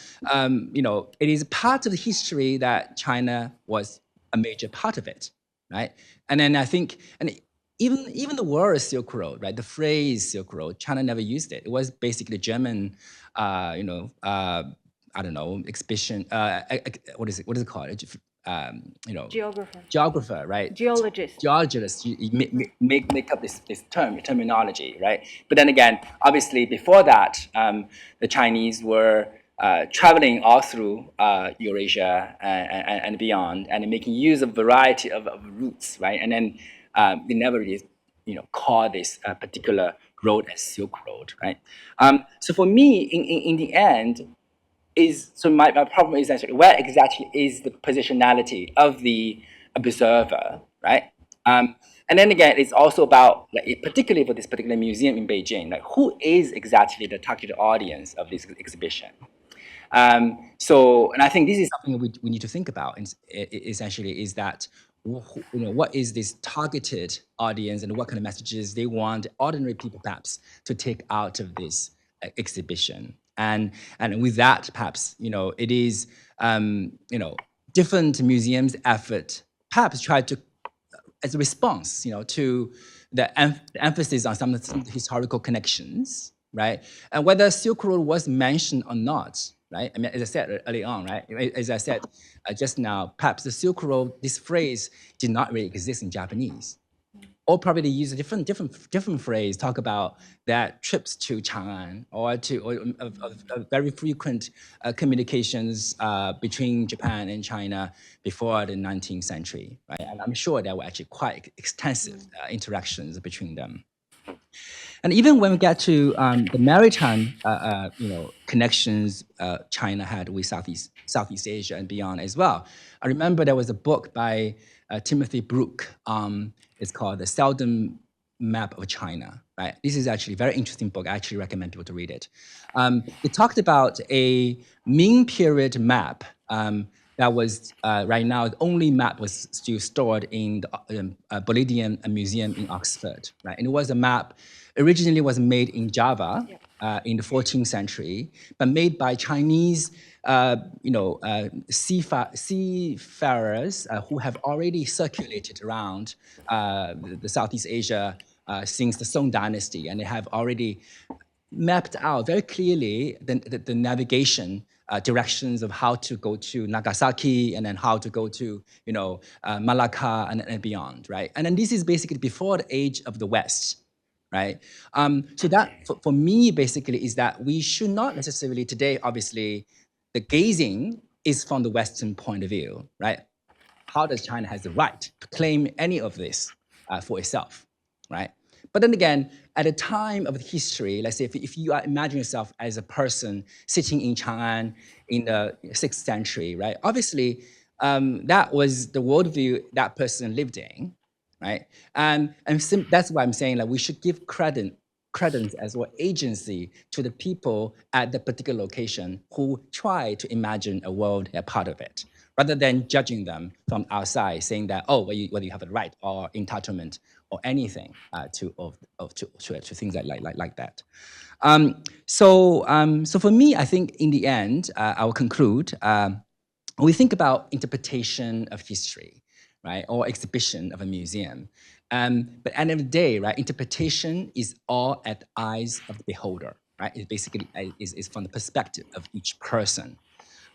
it is part of the history that China was a major part of it, right? And then I think, and even the word Silk Road, right? The phrase Silk Road, China never used it. It was basically German, I don't know, exhibition. What is it called? Geographer, right? Geologists make up this terminology, right? But then again, obviously before that, the Chinese were traveling all through Eurasia and beyond, and making use of a variety of routes, right? And then they never really, call this particular road as Silk Road, right? So for me, in the end, my problem is actually where exactly is the positionality of the observer, right? And then again, it's also about, particularly for this particular museum in Beijing, who is exactly the targeted audience of this exhibition? And I think this is something we need to think about. Essentially, is that what is this targeted audience and what kind of messages they want ordinary people perhaps to take out of this exhibition? And with that, perhaps it is different museums' effort perhaps try to as a response to the emphasis on some of the historical connections, right? And whether Silk Road was mentioned or not, right? I mean, as I said early on, right? As I said just now, perhaps the Silk Road, this phrase did not really exist in Japanese. Or probably they use a different phrase, talk about their trips to Chang'an or very frequent communications between Japan and China before the 19th century, right? And I'm sure there were actually quite extensive interactions between them. And even when we get to the maritime, connections China had with Southeast Asia and beyond as well. I remember there was a book by Timothy Brook. It's called The Seldom Map of China, right? This is actually a very interesting book. I actually recommend people to read it. It talked about a Ming period map that was, right now, the only map was still stored in the Bolivian Museum in Oxford, right? And it was a map, originally was made in Java in the 14th century, but made by Chinese seafarers who have already circulated around the Southeast Asia since the Song Dynasty, and they have already mapped out very clearly the navigation directions of how to go to Nagasaki and then how to go to Malacca and beyond, right? And then this is basically before the age of the West, right? So that for me basically is that we should not necessarily today, obviously, the gazing is from the Western point of view, right? How does China has the right to claim any of this for itself, right? But then again, at a time of history, let's say if you imagine yourself as a person sitting in Chang'an in the 6th century, right? Obviously, that was the worldview that person lived in, right? And that's why I'm saying we should give credence as well agency to the people at the particular location who try to imagine a world a part of it, rather than judging them from outside, saying that whether you have a right or entitlement or anything to things like that. So for me, I think in the end, I will conclude. When we think about interpretation of history, right, or exhibition of a museum, but at the end of the day, right, interpretation is all at the eyes of the beholder, right? It basically is from the perspective of each person.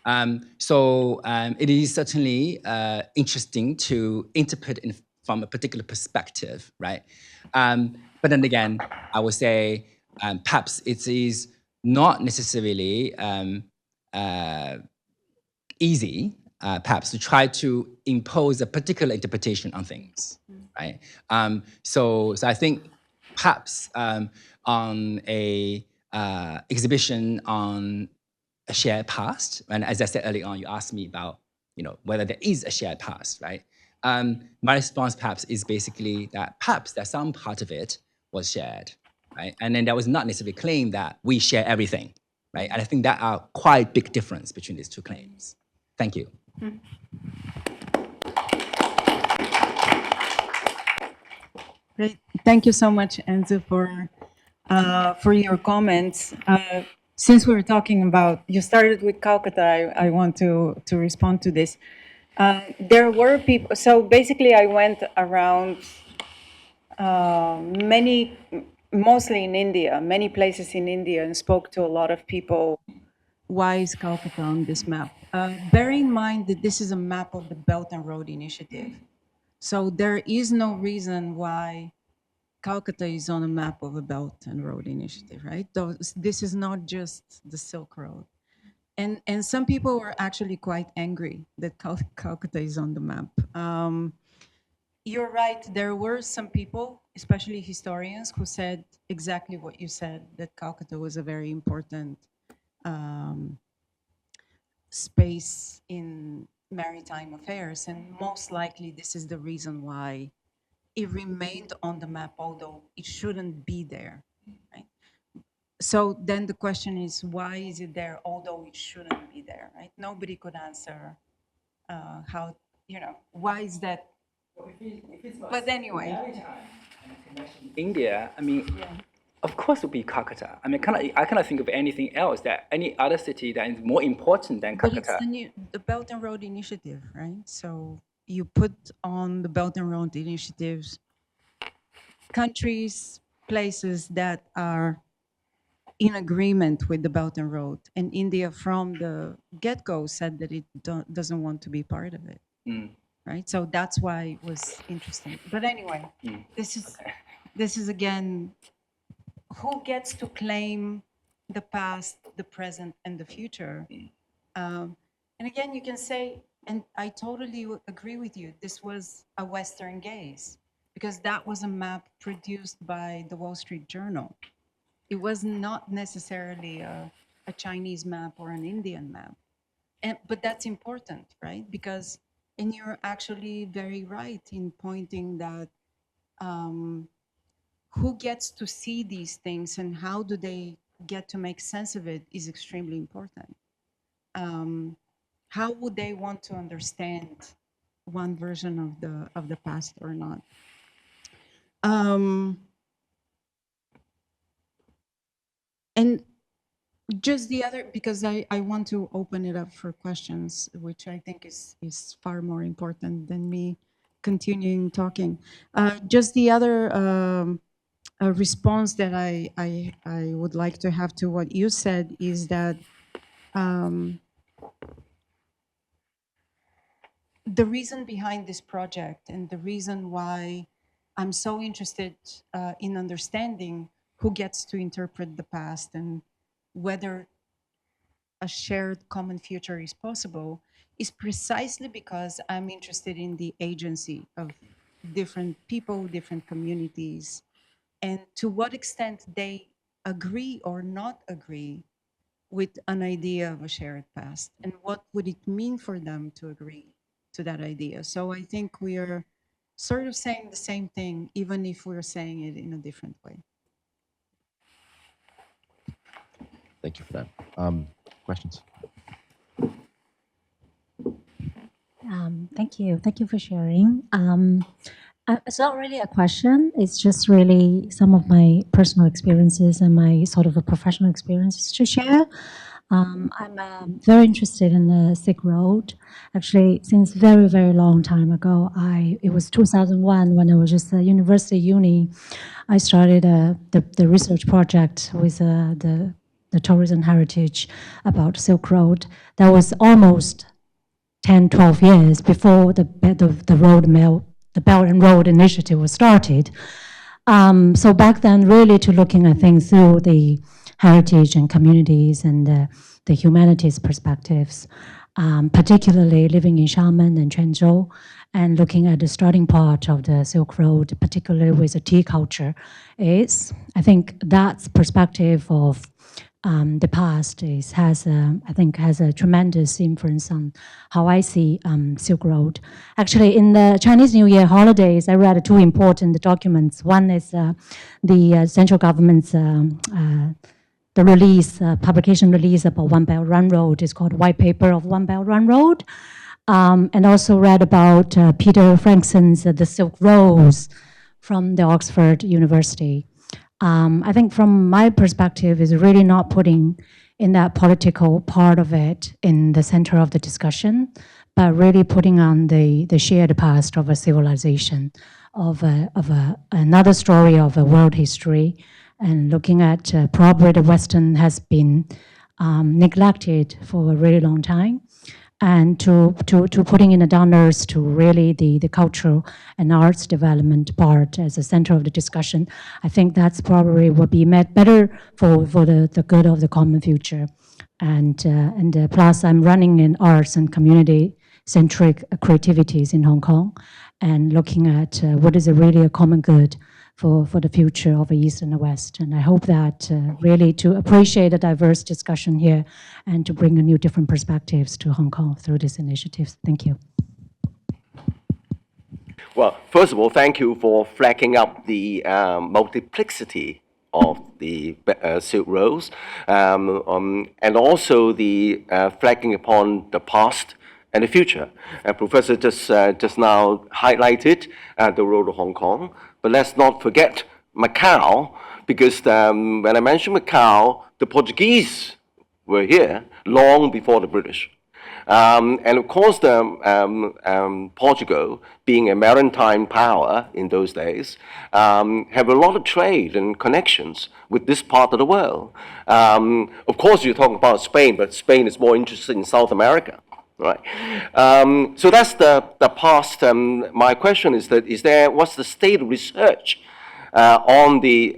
It is certainly interesting to interpret from a particular perspective, right? But then again, I would say perhaps it is not necessarily easy perhaps to try to impose a particular interpretation on things, right? So I think perhaps on a exhibition on a shared past, and as I said earlier on, you asked me about whether there is a shared past, right? My response perhaps is basically that perhaps that some part of it was shared, right? And then there was not necessarily a claim that we share everything, right? And I think that are quite big difference between these two claims. Thank you. Great. Thank you so much, Enze, for your comments. Since we were talking about, you started with Calcutta, I want to respond to this. There were people, so basically I went around mostly in India, many places in India, and spoke to a lot of people. Why is Calcutta on this map? Bear in mind that this is a map of the Belt and Road Initiative. So there is no reason why Calcutta is on a map of a Belt and Road Initiative, right? This is not just the Silk Road. And some people were actually quite angry that Calcutta is on the map. You're right, there were some people, especially historians, who said exactly what you said, that Calcutta was a very important space in maritime affairs, and most likely this is the reason why it remained on the map, although it shouldn't be there, right? So then the question is, why is it there, although it shouldn't be there, right? Nobody could answer how, why is that? But anyway. India, I mean, of course it would be Calcutta. I mean, I cannot think of anything else, that any other city that is more important than Calcutta. But it's the Belt and Road Initiative, right? So you put on the Belt and Road Initiatives countries, places that are in agreement with the Belt and Road. And India from the get-go said that it doesn't want to be part of it. Right? So that's why it was interesting. But anyway, this is again, who gets to claim the past, the present, and the future? And again, you can say, and I totally agree with you, this was a Western gaze, because that was a map produced by the Wall Street Journal. It was not necessarily a Chinese map or an Indian map. But that's important, right? Because, and you're actually very right in pointing that who gets to see these things and how do they get to make sense of it is extremely important. How would they want to understand one version of the past or not? And just the other, because I want to open it up for questions, which I think is far more important than me continuing talking. Just the other response that I would like to have to what you said is that the reason behind this project and the reason why I'm so interested in understanding who gets to interpret the past and whether a shared common future is possible is precisely because I'm interested in the agency of different people, different communities, and to what extent they agree or not agree with an idea of a shared past, and what would it mean for them to agree to that idea. So I think we are sort of saying the same thing, even if we're saying it in a different way. Thank you for that. Questions? Thank you. Thank you for sharing. It's not really a question. It's just really some of my personal experiences and my sort of a professional experiences to share. I'm very interested in the Silk Road. Actually, since very, very long time ago, it was 2001 when I was just a university uni. I started the research project with the tourism heritage about Silk Road. That was almost 10, 12 years before the Belt and Road Initiative was started. So back then, really to looking at things through the heritage and communities and the humanities perspectives, particularly living in Xiamen and Quanzhou, and looking at the starting part of the Silk Road, particularly with the tea culture, I think that perspective of the past has a tremendous influence on how I see Silk Road. Actually, in the Chinese New Year holidays, I read two important documents. One is the central government's publication release about One Belt One Road. It's called White Paper of One Belt One Road. And also read about Peter Frankson's The Silk Roads from the Oxford University. I think from my perspective is really not putting in that political part of it in the center of the discussion, but really putting on the shared past of a civilization, of another story of a world history, and looking at probably the Western has been neglected for a really long time, and to putting in the donors to really the cultural and arts development part as a center of the discussion. I think that's probably will be met better for the good of the common future. And plus I'm running in arts and community-centric creativities in Hong Kong and looking at what is really a common good for the future of the East and the West. And I hope that really to appreciate the diverse discussion here and to bring a new different perspectives to Hong Kong through these initiatives. Thank you. Well, first of all, thank you for flagging up the multiplicity of the Silk Roads, and also the flagging upon the past and the future. Professor just now highlighted the role of Hong Kong, but let's not forget Macau, because when I mentioned Macau, the Portuguese were here long before the British. And of course, Portugal, being a maritime power in those days, have a lot of trade and connections with this part of the world. Of course, you're talking about Spain, but Spain is more interested in South America. Right. So that's the past. My question is what's the state of research on the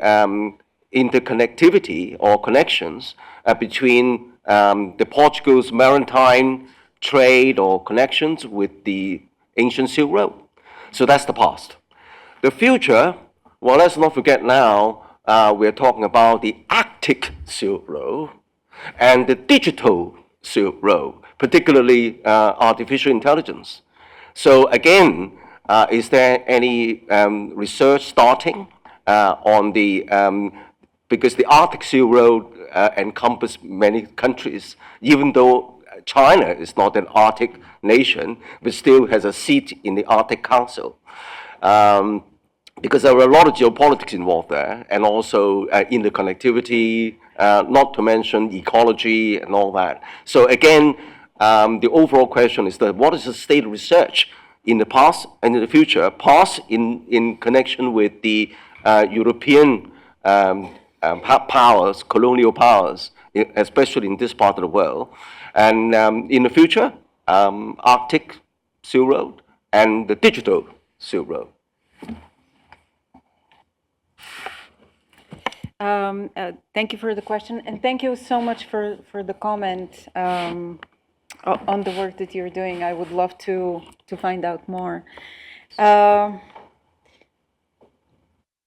interconnectivity or connections between the Portugal's maritime trade or connections with the ancient Silk Road? So that's the past. The future, well, let's not forget now, we're talking about the Arctic Silk Road and the digital Silk Road, particularly artificial intelligence. So again, is there any research starting on the, because the Arctic Silk Road encompasses many countries, even though China is not an Arctic nation, but still has a seat in the Arctic Council. Because there are a lot of geopolitics involved there, and also interconnectivity, not to mention ecology and all that. So again, the overall question is that what is the state of research in the past and in the future? Past in connection with the European powers, colonial powers, especially in this part of the world. And in the future, Arctic Silk Road and the digital Silk Road. Thank you for the question, and thank you so much for the comment on the work that you're doing. I would love to find out more.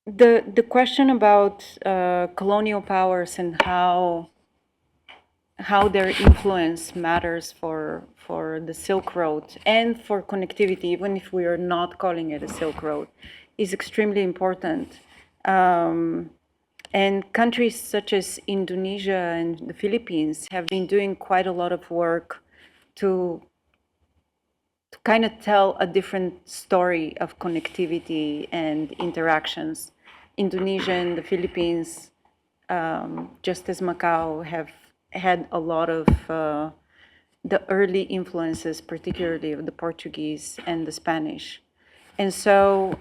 The question about colonial powers and how their influence matters for the Silk Road and for connectivity, even if we are not calling it a Silk Road, is extremely important. And countries such as Indonesia and the Philippines have been doing quite a lot of work to kind of tell a different story of connectivity and interactions. Indonesia and the Philippines, just as Macau, have had a lot of the early influences, particularly of the Portuguese and the Spanish. And so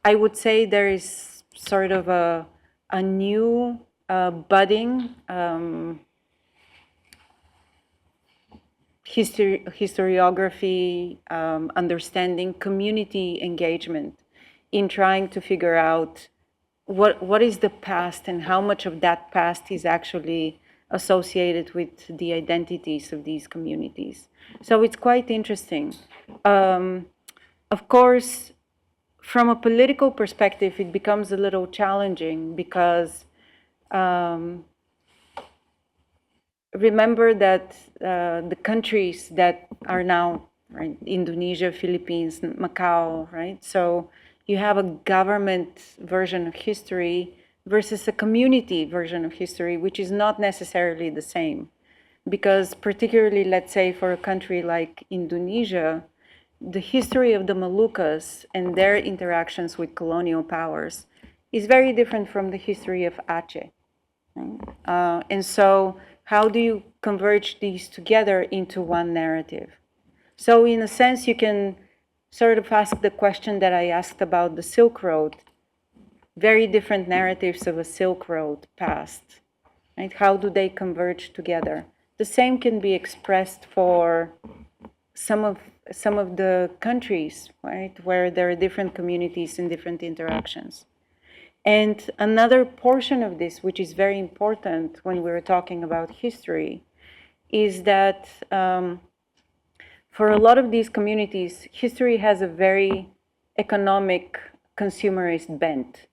I would say there is sort of a new budding historiography, understanding, community engagement in trying to figure out what is the past and how much of that past is actually associated with the identities of these communities. So it's quite interesting. Of course, from a political perspective, it becomes a little challenging because remember that the countries that are now, right, Indonesia, Philippines, Macau, right? So you have a government version of history versus a community version of history, which is not necessarily the same. Because particularly, let's say, for a country like Indonesia, the history of the Moluccas and their interactions with colonial powers is very different from the history of Aceh. Right? And so how do you converge these together into one narrative? So in a sense, you can sort of ask the question that I asked about the Silk Road, very different narratives of a Silk Road past, right? How do they converge together? The same can be expressed for some of the countries, right, where there are different communities and different interactions. And another portion of this, which is very important when we're talking about history, is that for a lot of these communities, history has a very economic, consumerist bent.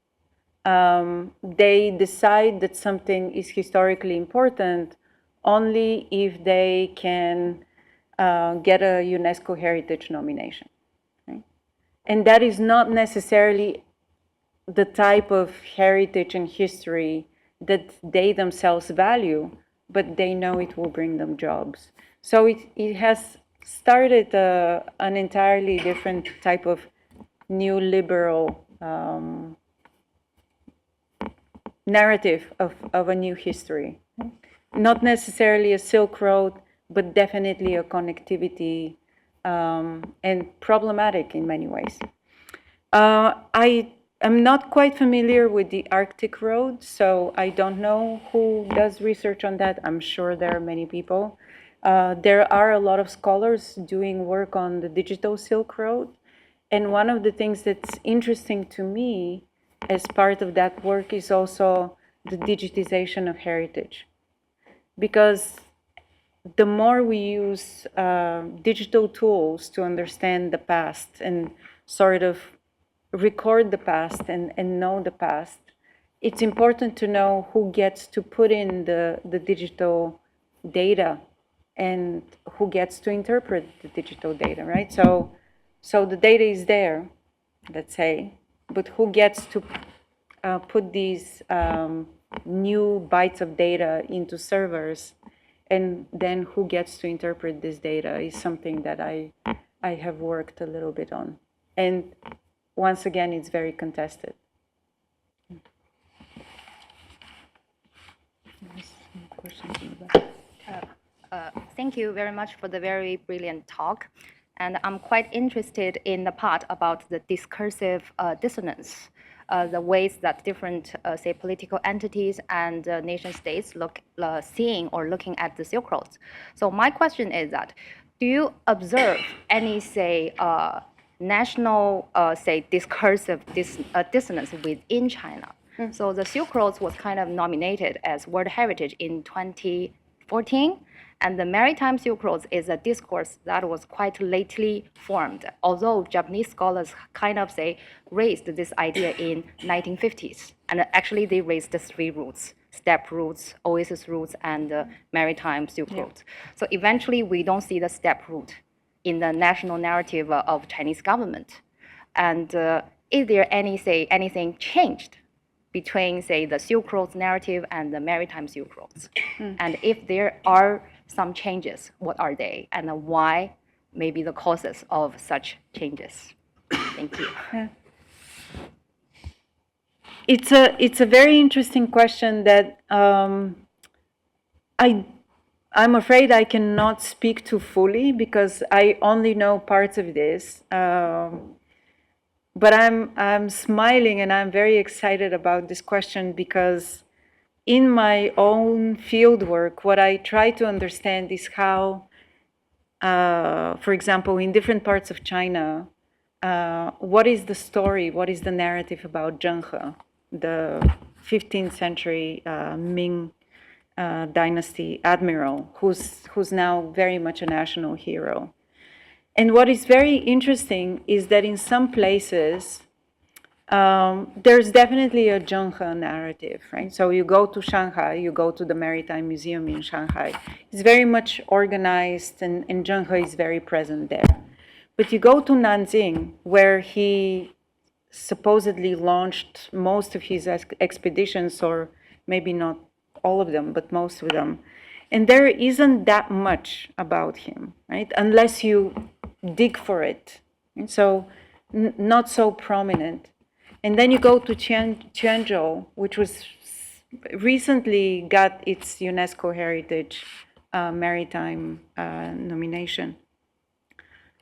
They decide that something is historically important only if they can get a UNESCO Heritage nomination. Right? And that is not necessarily the type of heritage and history that they themselves value, but they know it will bring them jobs. So it has started an entirely different type of new liberal narrative of a new history. Not necessarily a Silk Road, but definitely a connectivity and problematic in many ways. I'm not quite familiar with the Arctic Road, so I don't know who does research on that. I'm sure there are many people. There are a lot of scholars doing work on the digital Silk Road. And one of the things that's interesting to me as part of that work is also the digitization of heritage. Because the more we use digital tools to understand the past and sort of record the past and know the past, it's important to know who gets to put in the digital data and who gets to interpret the digital data, right? So the data is there, let's say, but who gets to put these new bytes of data into servers, and then who gets to interpret this data is something that I have worked a little bit on. And once again, it's very contested. Thank you very much for the very brilliant talk. And I'm quite interested in the part about the discursive dissonance, the ways that different, say, political entities and nation states seeing or looking at the Silk Road. So my question is that, do you observe any, say, national, say, discursive dissonance within China? So the Silk Road was kind of nominated as World Heritage in 2014, and the Maritime Silk Road is a discourse that was quite lately formed, although Japanese scholars kind of, say, raised this idea in 1950s. And actually, they raised the three routes: steppe routes, oasis routes, and Maritime Silk Road. So eventually, we don't see the steppe route in the national narrative of Chinese government. And is there any, say, anything changed between, say, the Silk Road narrative and the Maritime Silk Roads? And if there are some changes, what are they, and why maybe the causes of such changes? Thank you. Yeah. It's a very interesting question that I'm afraid I cannot speak to fully because I only know parts of this. But I'm smiling and I'm very excited about this question because in my own field work, what I try to understand is how, for example, in different parts of China, what is the story, what is the narrative about Zhenghe, the 15th century Ming dynasty admiral, who's now very much a national hero. And what is very interesting is that in some places, there's definitely a Zhenghe narrative, right? So you go to Shanghai, you go to the Maritime Museum in Shanghai. It's very much organized, and Zhenghe is very present there. But you go to Nanjing, where he supposedly launched most of his expeditions, or maybe not all of them, but most of them. And there isn't that much about him, right? Unless you dig for it. And so not so prominent. And then you go to Quanzhou, which was recently got its UNESCO Heritage Maritime nomination.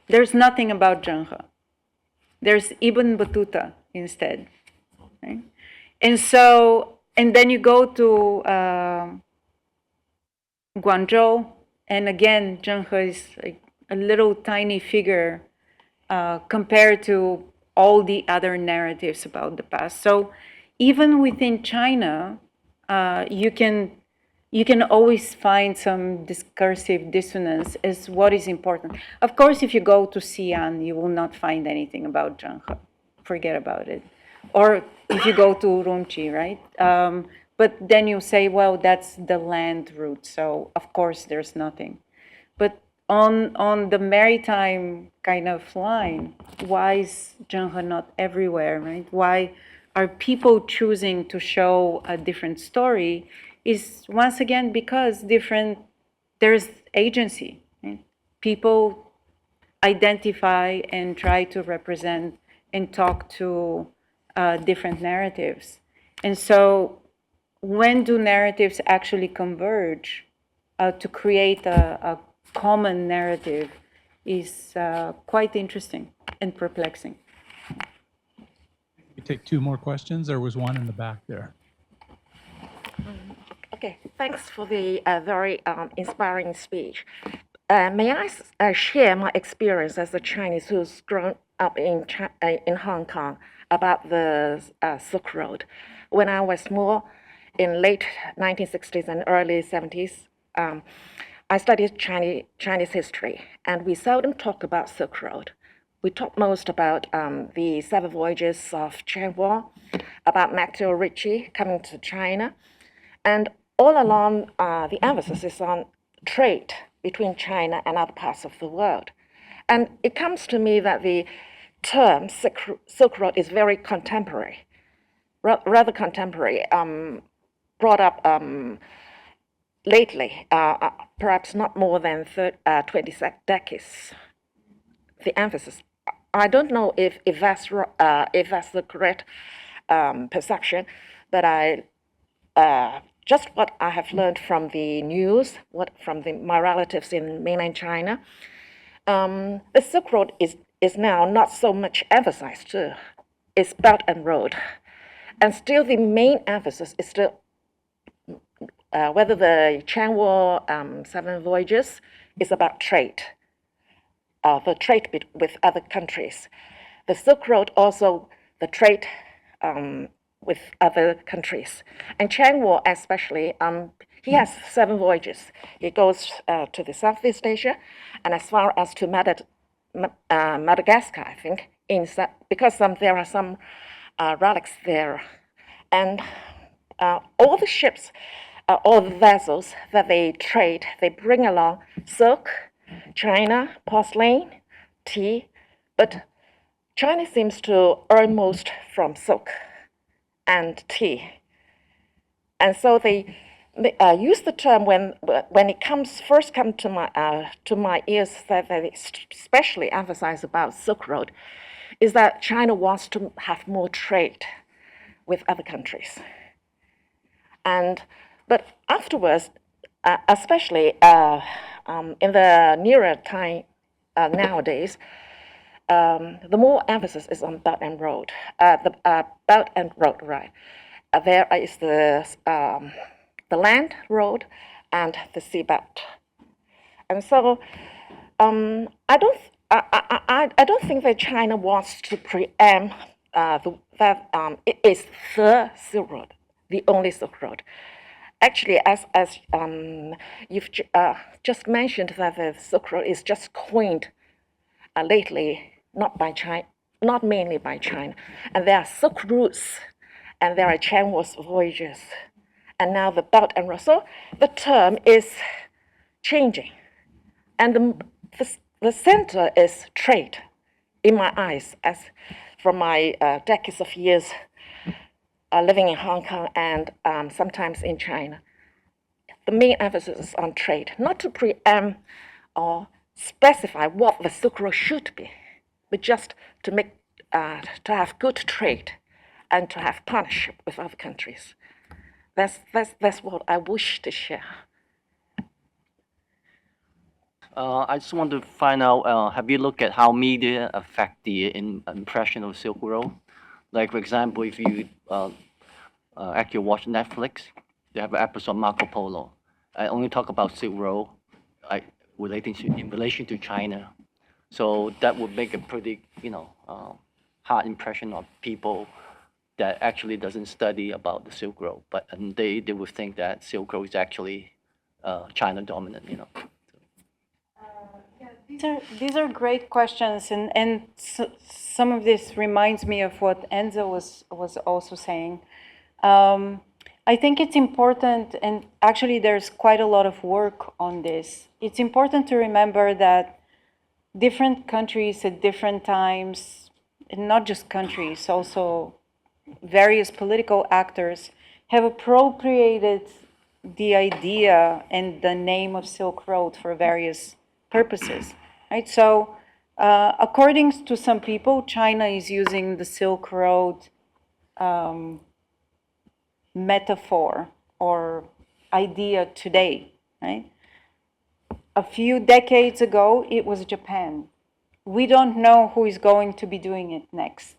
There's nothing about Zhenghe. There's Ibn Battuta instead, right? And so, and then you go to Guangzhou, and again, Zhenghe is like a little tiny figure compared to all the other narratives about the past. So even within China, you can always find some discursive dissonance as what is important. Of course, if you go to Xi'an, you will not find anything about Zhenghe. Forget about it. Or if you go to Urumqi, right? But then you say, well, that's the land route, so of course there's nothing. But on the maritime kind of line, why is Zhenghe not everywhere, right? Why are people choosing to show a different story? Is once again because there's agency. Right? People identify and try to represent and talk to different narratives. And so when do narratives actually converge to create a common narrative is quite interesting and perplexing. We take two more questions. There was one in the back there. Okay, thanks for the very inspiring speech. May I share my experience as a Chinese who's grown up in Hong Kong about the Silk Road? When I was small, in late 1960s and early 70s, I studied Chinese history, and we seldom talk about Silk Road. We talk most about the 7 voyages of Chen Hua, about Matteo Ricci coming to China, and all along the emphasis is on trade between China and other parts of the world. And it comes to me that the term Silk Road is very contemporary, rather contemporary, brought up lately, perhaps not more than 20 decades. The emphasis. I don't know if that's the correct perception, but just what I have learned from the news, from my relatives in mainland China, the Silk Road is now not so much emphasized too. It's Belt and Road, and still the main emphasis is still whether the Chen Hua 7 voyages is about trade, the trade with other countries. The Silk Road also the trade with other countries. And Chen Hua especially, he has 7 voyages. He goes to the Southeast Asia and as far as to Madagascar, I think, because there are some relics there. And all the ships, all the vessels that they trade, they bring along silk, china, porcelain, tea, but China seems to earn most from silk and tea. And so they use the term when it first comes to my ears that they especially emphasize about Silk Road is that China wants to have more trade with other countries. But afterwards, especially in the nearer time nowadays, the more emphasis is on Belt and Road. The Belt and Road, right? There is the land road and the seabed, and so I don't think that China wants to preempt that it is the Silk Road, the only Silk Road. actually, as you've just mentioned, that the Silk Road is just coined lately, not by China, not mainly by China, and there are Silk routes, and there are Chinese voyages, and now the Belt and Road. So the term is changing, and the center is trade, in my eyes, as from my decades of years living in Hong Kong and sometimes in China. The main emphasis is on trade, not to preempt or specify what the Silk Road should be, but just to make to have good trade and to have partnership with other countries. That's what I wish to share. I just want to find out, have you looked at how media affect the impression of Silk Road? Like, for example, if you actually watch Netflix, they have an episode Marco Polo. I only talk about Silk Road in relation to China. So that would make a pretty, hard impression of people that actually doesn't study about the Silk Road, but they would think that Silk Road is actually China dominant, These are great questions, and some of this reminds me of what Enze was also saying. I think it's important, and actually there's quite a lot of work on this. It's important to remember that different countries at different times, and not just countries, also various political actors have appropriated the idea and the name of Silk Road for various purposes, right? So according to some people, China is using the Silk Road metaphor or idea today, right? A few decades ago, it was Japan. We don't know who is going to be doing it next.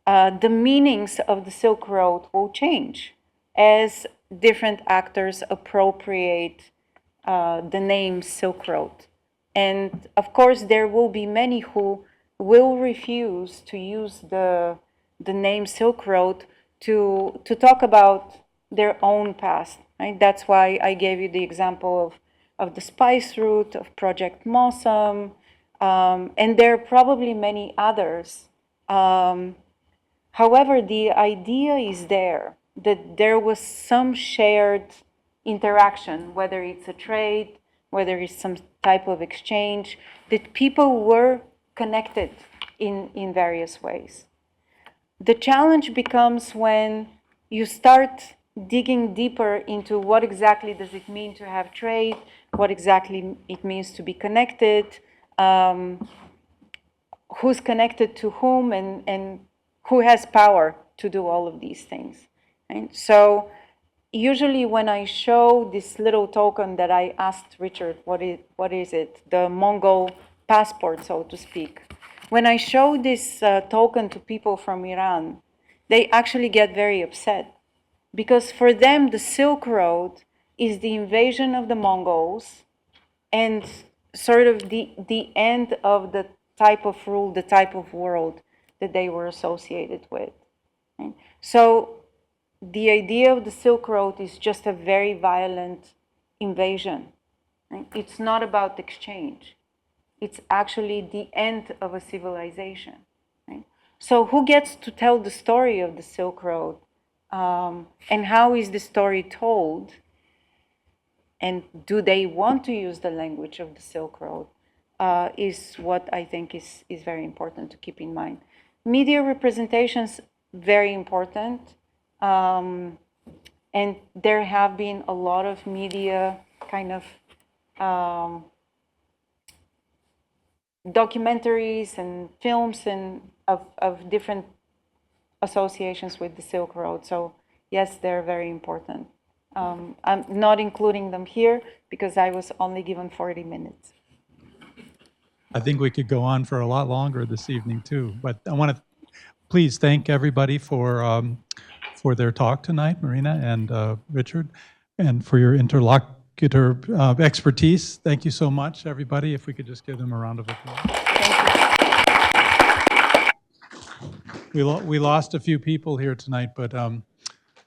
The meanings of the Silk Road will change as different actors appropriate the name Silk Road. And of course, there will be many who will refuse to use the name Silk Road to talk about their own past, right? That's why I gave you the example of the spice route, of Project Mossam, and there are probably many others. However, the idea is there, that there was some shared interaction, whether it's a trade, whether it's some type of exchange, that people were connected in various ways. The challenge becomes when you start digging deeper into what exactly does it mean to have trade, what exactly it means to be connected, who's connected to whom, and who has power to do all of these things. Right? So usually when I show this little token that I asked Richard, what is it? The Mongol passport, so to speak. When I show this token to people from Iran, they actually get very upset because for them, the Silk Road is the invasion of the Mongols and sort of the end of the type of rule, the type of world that they were associated with. Right? So the idea of the Silk Road is just a very violent invasion. Right? It's not about exchange. It's actually the end of a civilization. Right? So who gets to tell the story of the Silk Road? And how is the story told? And do they want to use the language of the Silk Road? Is what I think is very important to keep in mind. Media representations, very important. And there have been a lot of media kind of documentaries and films and of different associations with the Silk Road. So yes, they're very important. I'm not including them here because I was only given 40 minutes. I think we could go on for a lot longer this evening too, but I want to please thank everybody for their talk tonight, Marina and Richard, and for your interlocutor expertise. Thank you so much, everybody. If we could just give them a round of applause. Thank you. We lost a few people here tonight, but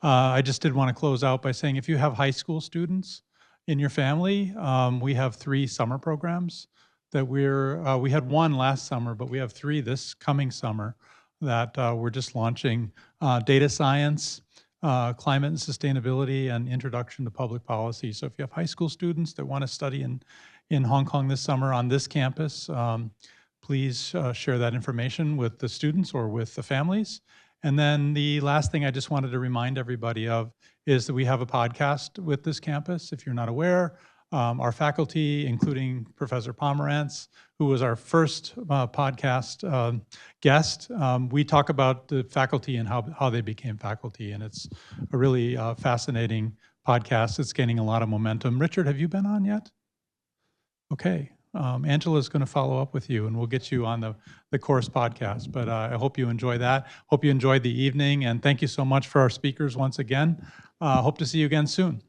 I just did want to close out by saying if you have high school students in your family, we have 3 summer programs that we had 1 last summer, but we have 3 this coming summer that we're just launching: data science, climate and sustainability, and introduction to public policy. So if you have high school students that want to study in Hong Kong this summer on this campus, please share that information with the students or with the families. And then the last thing I just wanted to remind everybody of is that we have a podcast with this campus. If you're not aware, our faculty, including Professor Pomerantz, who was our first podcast guest, we talk about the faculty and how they became faculty. And it's a really fascinating podcast. It's gaining a lot of momentum. Richard, have you been on yet? Okay. Angela's going to follow up with you, and we'll get you on the course podcast. But I hope you enjoy that. Hope you enjoyed the evening, and thank you so much for our speakers once again. Hope to see you again soon.